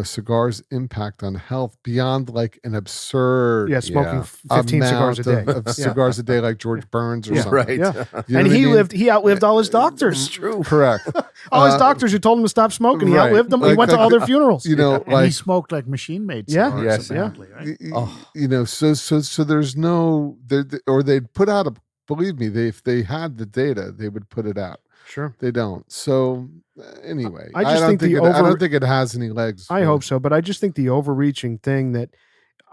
cigars' impact on health beyond like an absurd smoking 15 cigars a day of cigars a day like George Burns or something. Right. You know and what I mean? he outlived all his doctors. True. Correct. All his doctors who told him to stop smoking, he right. outlived them. He Like- went to like all their the- funerals. and he like smoked like machine made Yeah. cigars, Yes, apparently, right? so there's no or they'd put out believe me, if they had the data, they would put it out. Sure. They don't. So anyway, I just think I don't think it has any legs. I hope so, but I just think the overreaching thing that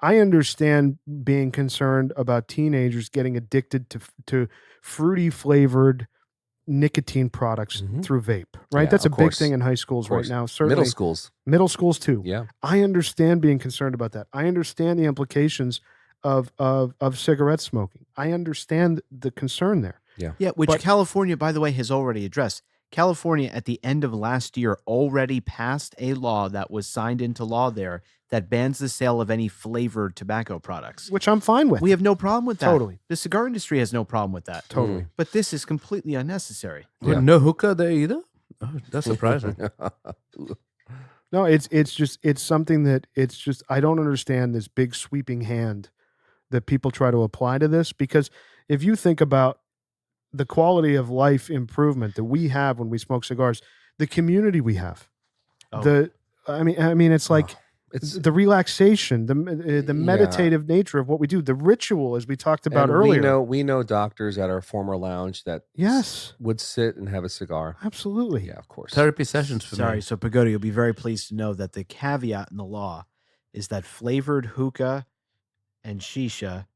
I understand being concerned about teenagers getting addicted to fruity flavored nicotine products through vape, right? Yeah, That's a of big course. thing in high schools right now. Certainly Middle schools too. Yeah. I understand being concerned about that. I understand the implications of cigarette smoking. I understand the concern there. Yeah, which California, by the way, has already addressed. California, at the end of last year, already passed a law that was signed into law there that bans the sale of any flavored tobacco products. Which I'm fine with. We have no problem with that. Totally. The cigar industry has no problem with that. Totally. But this is completely unnecessary. Well, no hookah there either? Oh, that's surprising. No, it's something that I don't understand this big sweeping hand that people try to apply to this, because if you think about the quality of life improvement that we have when we smoke cigars, the community we have, I mean, it's like it's the relaxation, the meditative nature of what we do, the ritual, as we talked about earlier. We know doctors at our former lounge that would sit and have a cigar. Absolutely. Yeah, of course. Therapy sessions for me. So Pagoda, you'll be very pleased to know that the caveat in the law is that flavored hookah and shisha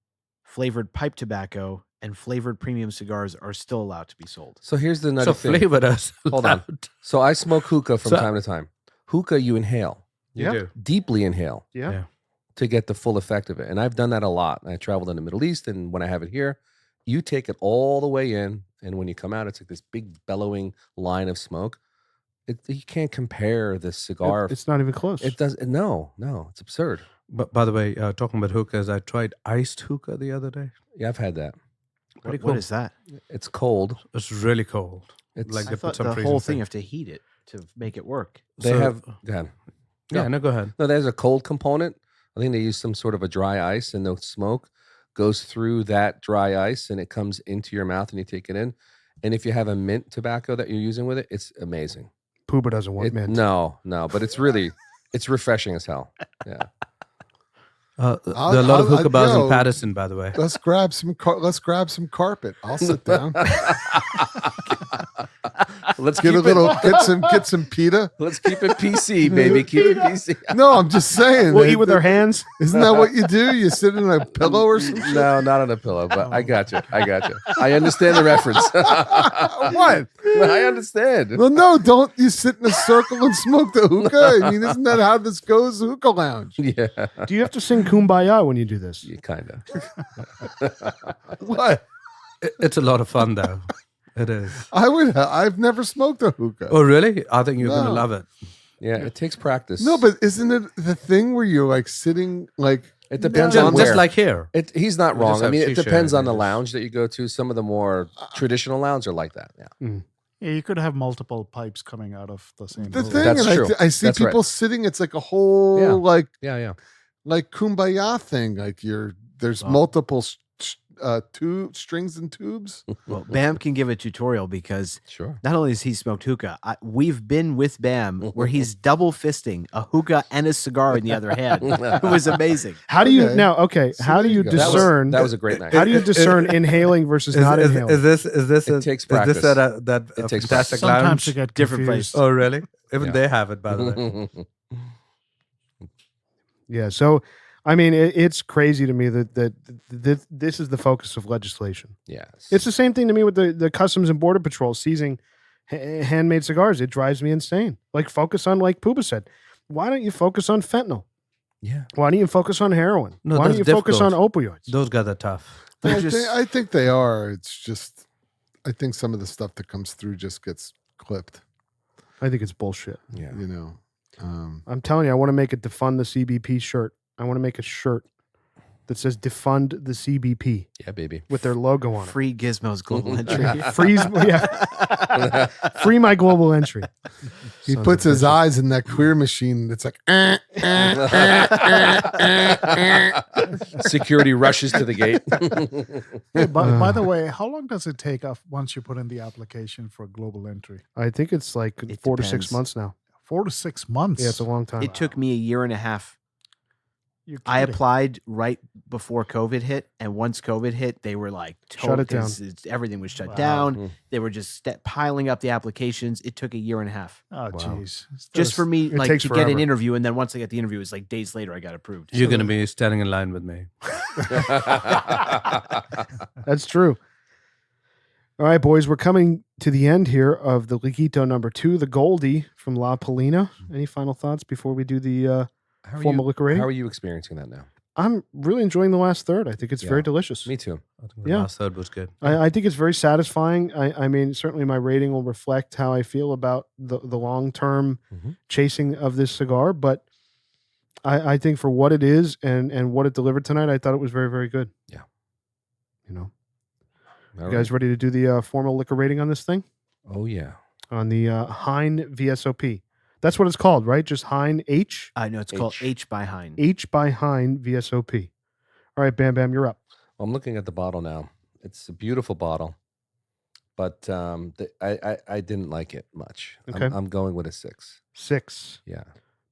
flavored pipe tobacco and flavored premium cigars are still allowed to be sold. So here's the nutty So thing. flavor us. Hold on. So I smoke hookah from So- time to time. Hookah, you inhale, You Yeah. do. deeply inhale Yeah. Yeah. to get the full effect of it. And I've done that a lot. I traveled in the Middle East, and when I have it here, you take it all the way in, and when you come out, it's like this big bellowing line of smoke. You can't compare this cigar. It's not even close. It does. No, it's absurd. But by the way, talking about hookahs, I tried iced hookah the other day. Yeah, I've had that. Pretty What cool. is that? It's cold. It's really cold. It's Like I they thought put some the freezing whole thing thing. you have to heat it to make it work. they So- have. Go ahead. Yeah, no, go ahead. No, there's a cold component. I think they use some sort of a dry ice, and the smoke goes through that dry ice, and it comes into your mouth, and you take it in. And if you have a mint tobacco that you're using with it, it's amazing. Pooba doesn't want mint. No, but it's really, it's refreshing as hell. Yeah. There are a lot of hookah bars yo, in Patterson, by the way. Let's grab some carpet. I'll sit down. Let's Get keep a little get some pita. Let's keep it PC, baby. Keep it PC. No, I'm just saying. We'll eat with our hands. Isn't that what you do? You sit in a pillow or something? No, not on a pillow, but I got you. I understand the reference. What? I understand. Well, no, don't you sit in a circle and smoke the hookah? I mean, isn't that how this goes? The hookah lounge. Yeah. Do you have to sing Kumbaya when you do this? You kind of. What? It's a lot of fun, though. It is. I've never smoked a hookah. Oh, really? I think you're going to No. love it. Yeah, it takes practice. No, but isn't it the thing where you're like sitting like it depends Just, on where. just like here. He's not We wrong. just I have mean, it shisha depends and on the just- lounge that you go to. Some of the more traditional lounges are like that. Yeah. Yeah, you could have multiple pipes coming out of the same. the hole. thing? That's and true. I see That's right. people sitting. It's like a whole Yeah. Yeah. like kumbaya thing. Like there's Wow. multiple strings and tubes. Well, Bam can give a tutorial because Sure. not only has he smoked hookah, we've been with Bam where he's double fisting a hookah and a cigar in the other hand. It was amazing. How do you Okay. now? Okay, So how do there you you go. discern? That was a great night. how do you discern inhaling versus not inhaling? Is this It takes practice. Is this that It takes fantastic Sometimes lounge? you get Different confused. place. Oh, really? Even Yeah. they have it, by the way. Yeah. So, I mean, it's crazy to me that this is the focus of legislation. Yes. It's the same thing to me with the Customs and Border Patrol seizing handmade cigars. It drives me insane. Like, focus on, like Pooba said, why don't you focus on fentanyl? Yeah. Why don't you focus on heroin? No, Why don't that's you focus on difficult. opioids? Those guys are tough. I think they are. It's just I think some of the stuff that comes through just gets clipped. I think it's bullshit. Yeah. You know. I'm telling you, I want to make a defund the CBP shirt. I want to make a shirt that says defund the CBP Yeah, baby. with their logo on it. Free Gizmo's global entry. Free my global entry. He Sons puts of his bitches. eyes in that queer machine. It's like Security rushes to the gate. Hey, by the way, how long does it take once you put in the application for global entry? I think it's like It 4 to 6 depends. months now. 4 to 6 months. Yeah, it's a long time. It took me a year and a half. You're I kidding. applied right before COVID hit, and once COVID hit, they were like, Shut it down. Everything was shut Wow. down. Mm. They were just piling up the applications. It took a year and a half Oh, jeez. just for me, it like takes to get an forever. interview. And then once I got the interview, it was like days later, I got approved. You're going to be standing in line with me. That's true. All right, boys, we're coming to the end here of the Laguito number 2, the Goldie from La Palina. Any final thoughts before we do the How are formal you- liquor rating? How are you experiencing that now? I'm really enjoying the last third. I think it's very Yeah. delicious. Me too. I think the Yeah. last third was good. I think it's very satisfying. I mean, certainly my rating will reflect how I feel about the long-term Mhm. chasing of this cigar. But I think for what it is and what it delivered tonight, I thought it was very, very good. Yeah. You know, All you guys ready to do the formal liquor rating on this thing? right. Oh yeah. On the Hine VSOP. That's what it's called, right? Just Hine H? No, it's called H. H by Hine. H by Hine VSOP. All right, Bam Bam, you're up. I'm looking at the bottle now. It's a beautiful bottle, but I didn't like it much. Okay. I'm going with a 6. 6. Yeah.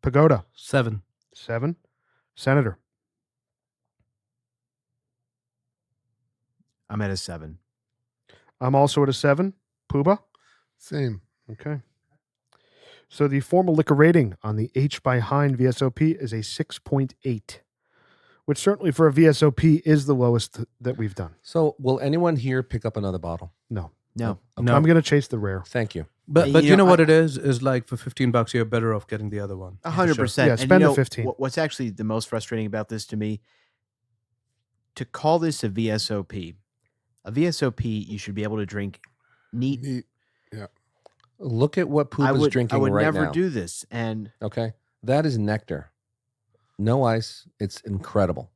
Pagoda. 7. 7. Senator. I'm at a 7. I'm also at a 7. Pooba. same. Okay. So the formal liquor rating on the H by Hine VSOP is a 6.8. which certainly for a VSOP is the lowest that we've done. So, will anyone here pick up another bottle? No. No. No. I'm going to chase the rare. Thank you. But You but you know, know what it is like for $15 you're better off getting the other one. 100%. Yeah, And spend you the know, 15. What's actually the most frustrating about this to me, to call this a VSOP, you should be able to drink neat. Neat. Yeah. Look at what I Pooba's would drinking I would right never now. do this. And Okay, that is nectar. No ice. It's incredible.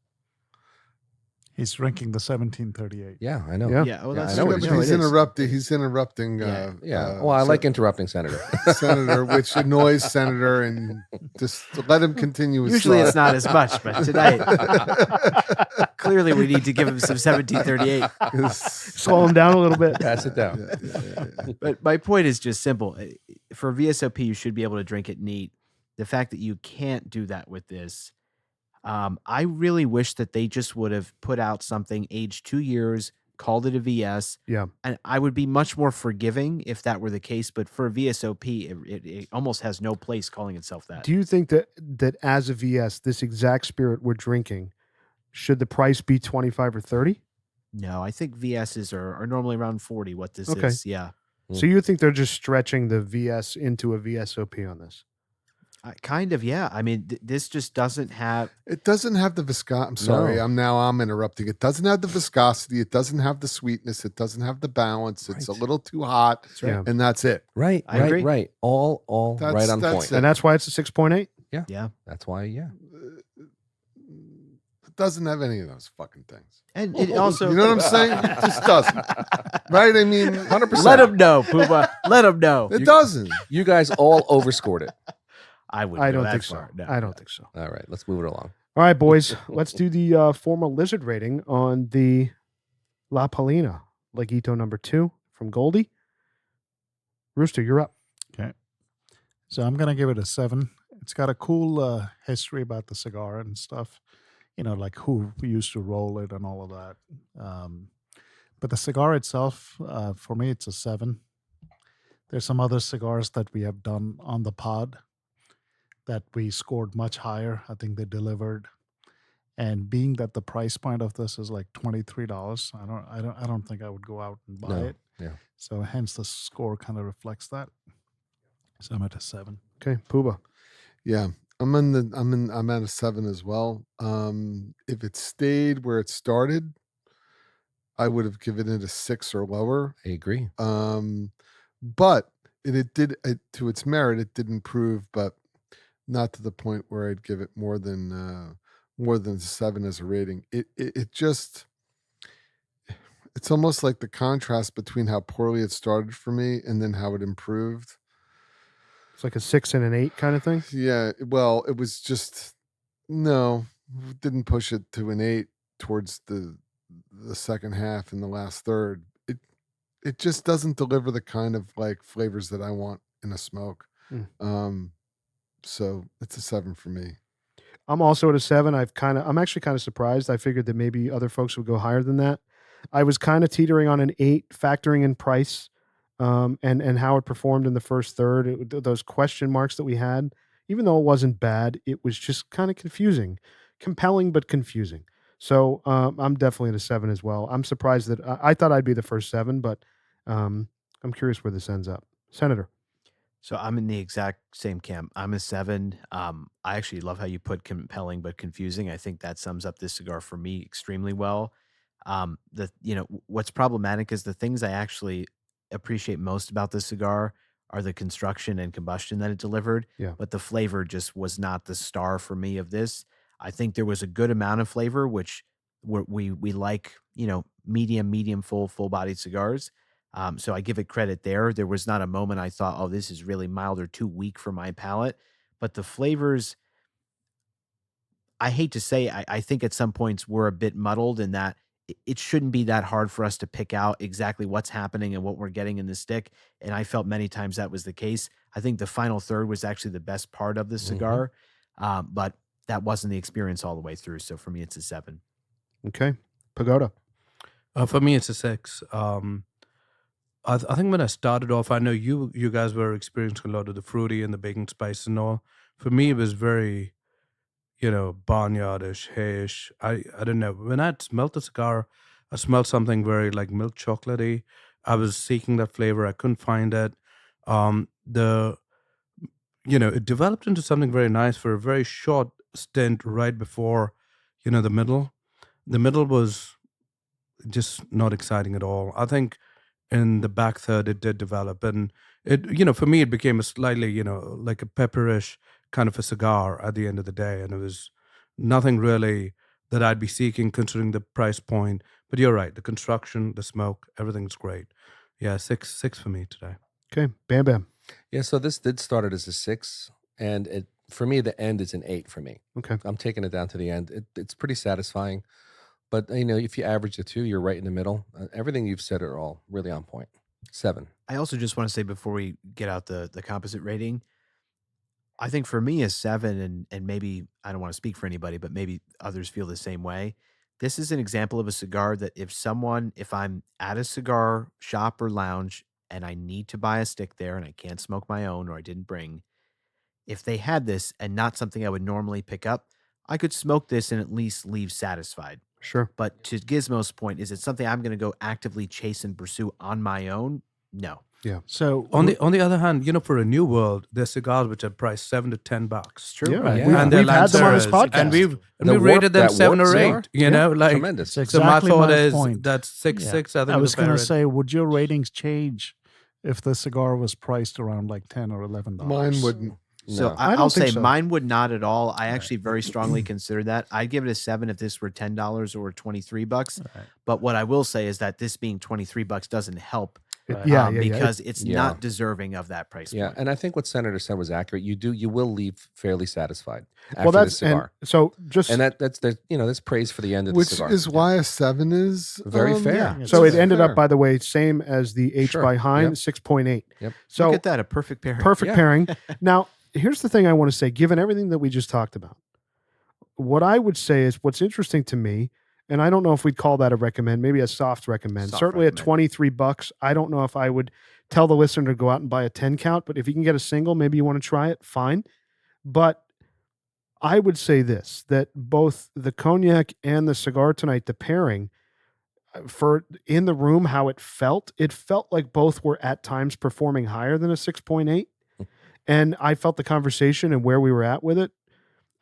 He's drinking the 1738. Yeah, I know. Yeah. yeah, well, Yeah, I that's know what Yeah, he's but doing. he's interrupting. He's interrupting. Yeah. Yeah. Well, I like interrupting, Senator. Senator, which annoys Senator, and just let him continue his Usually it's thought. not as much, but tonight clearly we need to give him some 1738. Slow him down a little bit. Pass it down. Yeah. But my point is just simple. For VSOP, you should be able to drink it neat. The fact that you can't do that with this, I really wish that they just would have put out something aged 2 years, called it a VS. Yeah. And I would be much more forgiving if that were the case. But for a VSOP, it almost has no place calling itself that. Do you think that as a VS, this exact spirit we're drinking, should the price be 25 or 30? No, I think VSs are normally around 40, what this Okay. is. Yeah. So you think they're just stretching the VS into a VSOP on this? Kind of, yeah. I mean, this just doesn't have. It doesn't have the viscosity. I'm sorry. No. I'm interrupting. It doesn't have the viscosity. It doesn't have the sweetness. It doesn't have the balance. It's a Right. little too hot, right. Yeah. and that's it. Right. I agree. Right. All right on That's point. it. And that's why it's a 6.8? Yeah. That's why. Yeah. It doesn't have any of those fucking things. And it also. You know what I'm saying? It just doesn't. Right? I mean, 100%. Let him know, Pooba. Let him know. it doesn't. You guys all overscored it. I wouldn't. I go don't that think so. far. No. I don't think so. All right. Let's move it along. All right, boys. Let's do the formal lizard rating on the La Palina Laguito number 2 from Goldie. Rooster, you're up. So I'm going to give it a 7. It's got a cool history about the cigar and stuff, like who used to roll it and all of that. But the cigar itself, for me, it's a 7. There's some other cigars that we have done on the pod that we scored much higher. I think they delivered. And being that the price point of this is like $23, I don't think I would go out and buy No, it. yeah. So hence the score kind of reflects that. So I'm at a 7. Okay, Pooba. Yeah. I'm at a 7 as well. If it stayed where it started, I would have given it a 6 or lower. I agree. But it did, to its merit, it did improve, but not to the point where I'd give it more than 7 as a rating. It just, it's almost like the contrast between how poorly it started for me and then how it improved. It's like a 6 and an 8 kind of thing. Yeah, well, it was just didn't push it to an 8 towards the second half and the last third. It just doesn't deliver the kind of like flavors that I want in a smoke. So it's a 7 for me. I'm also at a 7. I'm actually kind of surprised. I figured that maybe other folks would go higher than that. I was kind of teetering on an 8, factoring in price, and how it performed in the first third. Those question marks that we had, even though it wasn't bad, it was just kind of confusing, compelling but confusing. So I'm definitely at a 7 as well. I'm surprised that I thought I'd be the first 7, but I'm curious where this ends up. Senator. So I'm in the exact same camp. I'm a 7. I actually love how you put compelling but confusing. I think that sums up this cigar for me extremely well. What's problematic is the things I actually appreciate most about this cigar are the construction and combustion that it delivered. Yeah. But the flavor just was not the star for me of this. I think there was a good amount of flavor, which we like, medium, full-bodied cigars. So I give it credit there. There was not a moment I thought, oh, this is really mild or too weak for my palate. But the flavors, I hate to say, I think at some points were a bit muddled in that it shouldn't be that hard for us to pick out exactly what's happening and what we're getting in the stick. And I felt many times that was the case. I think the final third was actually the best part of the cigar, but that wasn't the experience all the way through. So for me, it's a 7. Okay. Pagoda. For me, it's a 6. I think when I started off, I know you guys were experiencing a lot of the fruity and the bacon spice and all. For me, it was very, barnyardish, hayish. I don't know. When I smelled the cigar, I smelled something very like milk chocolatey. I was seeking that flavor. I couldn't find it. The it developed into something very nice for a very short stint right before, the middle. The middle was just not exciting at all. I think in the back third it did develop, and for me it became a slightly, like a pepperish kind of a cigar at the end of the day, and it was nothing really that I'd be seeking considering the price point. But you're right, the construction, the smoke, everything's great. Yeah, six for me today. Okay, Bam Bam. Yeah, so this did start as a 6, and for me the end is an 8 for me. Okay. I'm taking it down to the end. It's pretty satisfying, but if you average the two, you're right in the middle. Everything you've said are all really on point. 7. I also just want to say before we get out the composite rating, I think for me a 7, and maybe I don't want to speak for anybody, but maybe others feel the same way. This is an example of a cigar that if I'm at a cigar shop or lounge and I need to buy a stick there and I can't smoke my own or I didn't bring, if they had this and not something I would normally pick up, I could smoke this and at least leave satisfied. Sure. But to Gizmo's point, is it something I'm going to go actively chase and pursue on my own? No. Yeah. So On the other hand, for a New World, there's cigars which are priced $7 to $10. It's true. Yeah, Right. we've, And they're we've had them on this Lanceros, podcast. and we've The rated them that 7 warp or cigar? 8. Like Tremendous. It's so. exactly My thought my is point. that's 6. I think I was going to say, would your ratings change if the cigar was priced around like $10 or $11? Mine wouldn't. So No. I don't I'll think say so. mine would not at all. I actually very strongly consider that. I'd give it a 7 if this were $10 or $23. Right. But what I will say is that this being $23 doesn't help. Right. Yeah, Because it's Yeah. not deserving of that price Yeah, point. and I think what Senator said was accurate. You will leave fairly satisfied after Well, the that's and cigar, so just and that's praise for the end of the Which cigar. is why a 7 is Very fair. Yeah. It's so it fair. ended up, by the way, same as the H Sure. by Hine, Yep. 6.8. Yep. So Look at that, a perfect pairing. perfect Yeah. pairing. Now, here's the thing I want to say, given everything that we just talked about, what I would say is what's interesting to me, and I don't know if we'd call that a recommend, maybe a soft recommend. Soft Certainly recommend. at $23, I don't know if I would tell the listener to go out and buy a 10 count, but if you can get a single, maybe you want to try it, fine. But I would say this, that both the cognac and the cigar tonight, the pairing, for in the room, how it felt like both were at times performing higher than a 6.8. And I felt the conversation and where we were at with it.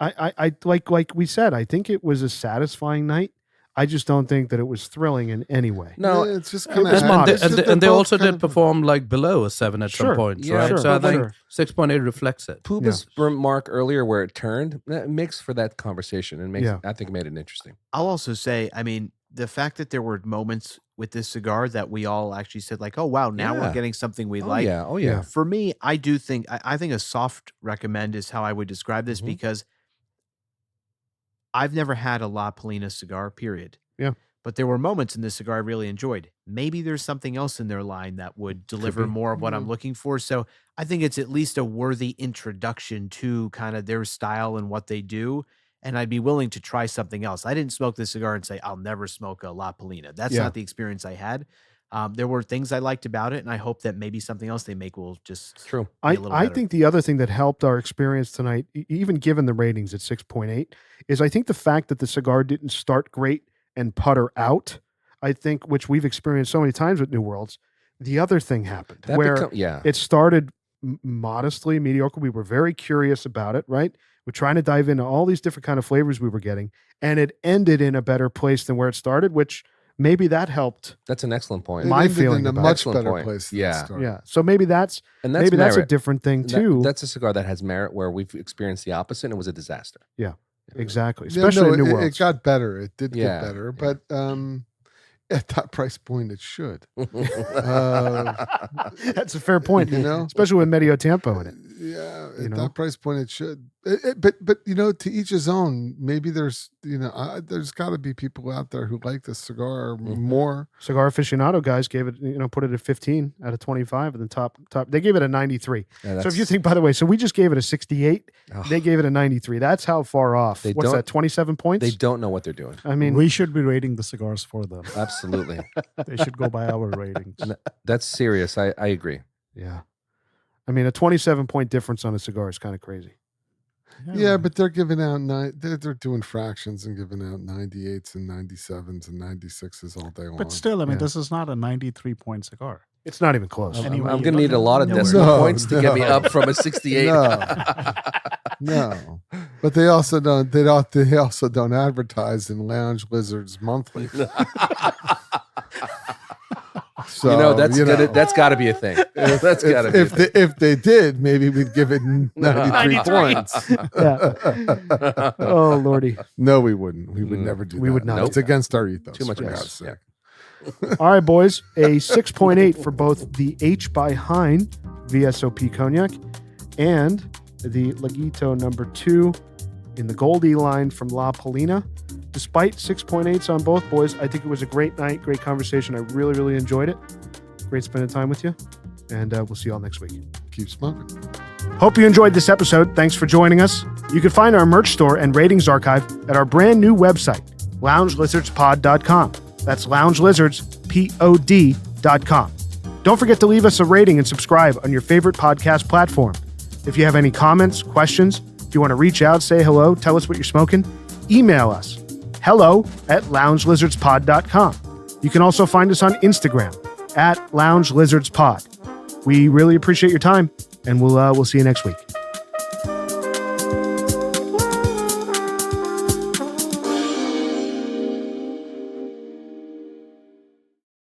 I like we said, I think it was a satisfying night. I just don't think that it was thrilling in any way. No, it's just it kind was of modest. and they also did perform like below a 7 at Sure. some points, Yeah, right? sure, So I think sure. 6.8 reflects it. Puba's remark earlier where it turned makes for that conversation and makes Yeah. I think made it interesting. I'll also say, I mean, the fact that there were moments with this cigar that we all actually said like, oh, wow, now Yeah. we're getting something we Oh like. yeah, oh Yeah. yeah. For me, I do think, I think a soft recommend is how I would describe this Mhm. because I've never had a La Palina cigar, period. Yeah. But there were moments in this cigar I really enjoyed. Maybe there's something else in their line that would deliver be. more of what I'm looking for. So I think it's at least a worthy introduction to kind of their style and what they do. And I'd be willing to try something else. I didn't smoke this cigar and say, I'll never smoke a La Palina. That's Yeah. not the experience I had. There were things I liked about it, and I hope that maybe something else they make will just True. be a little I better. think the other thing that helped our experience tonight, even given the ratings at 6.8, is I think the fact that the cigar didn't start great and putter out, I think, which we've experienced so many times with New Worlds, the other thing happened That where yeah. it started modestly mediocre. We were very curious about it, right? We're trying to dive into all these different kind of flavors we were getting, and it ended in a better place than where it started, which maybe that helped. That's an excellent point. My ended feeling in a about it. much Excellent better point. place. Than Yeah. it started. Yeah. So maybe that's And that's maybe that's a merit. different thing That- too. that's a cigar that has merit where we've experienced the opposite and it was a disaster. Exactly. Yeah, Especially no, in New it Worlds. got better. It did Yeah, get better, yeah. but at that price point, it should. That's a fair point. You know? Especially with Medio Tempo in it. Yeah, You at know? that price point, it should. But to each his own. Maybe there's there's got to be people out there who like this cigar more. Cigar aficionado guys gave it, put it at 15 out of 25, and then top. They gave it a 93. Yeah, So if you think, by the way, so we just gave it a 68. Oh, They gave it a 93. That's how far off. They What's don't- that? 27 points. they don't know what they're doing. I mean, we should be rating the cigars for them. Absolutely. They should go by our ratings. That's serious. I agree. yeah. I mean, a 27-point difference on a cigar is kind of crazy. Yeah, but they're giving out they're doing fractions and giving out 98s and 97s and 96s all day long. But still, I mean, Yeah. this is not a 93-point cigar. It's not even close. I'm Anyway, going you to look need a at- lot of No, decimal no, points to get me no. up from a 68. No, but they also don't. They also don't advertise in Lounge Lizards Monthly. So you know, that's got to be a thing. That's got to be. If they did, maybe we'd give it 93 points. Yeah. Oh Lordy. No, we wouldn't. We would never do that. We would not. It's against our ethos. Too much for risk. God's sake. All right, boys. A 6.8 for both the H by Hine VSOP Cognac and the Laguito number 2 in the Goldie line from La Palina. Despite 6.8s on both, boys, I think it was a great night, great conversation. I really, really enjoyed it. Great spending time with you. And we'll see you all next week. Keep smoking. Hope you enjoyed this episode. Thanks for joining us. You can find our merch store and ratings archive at our brand new website, loungelizardspod.com. That's loungelizardspod.com. Don't forget to leave us a rating and subscribe on your favorite podcast platform. If you have any comments, questions, if you want to reach out, say hello, tell us what you're smoking, email us, hello@loungelizardspod.com. You can also find us on Instagram @loungelizardspod. We really appreciate your time, and we'll see you next week.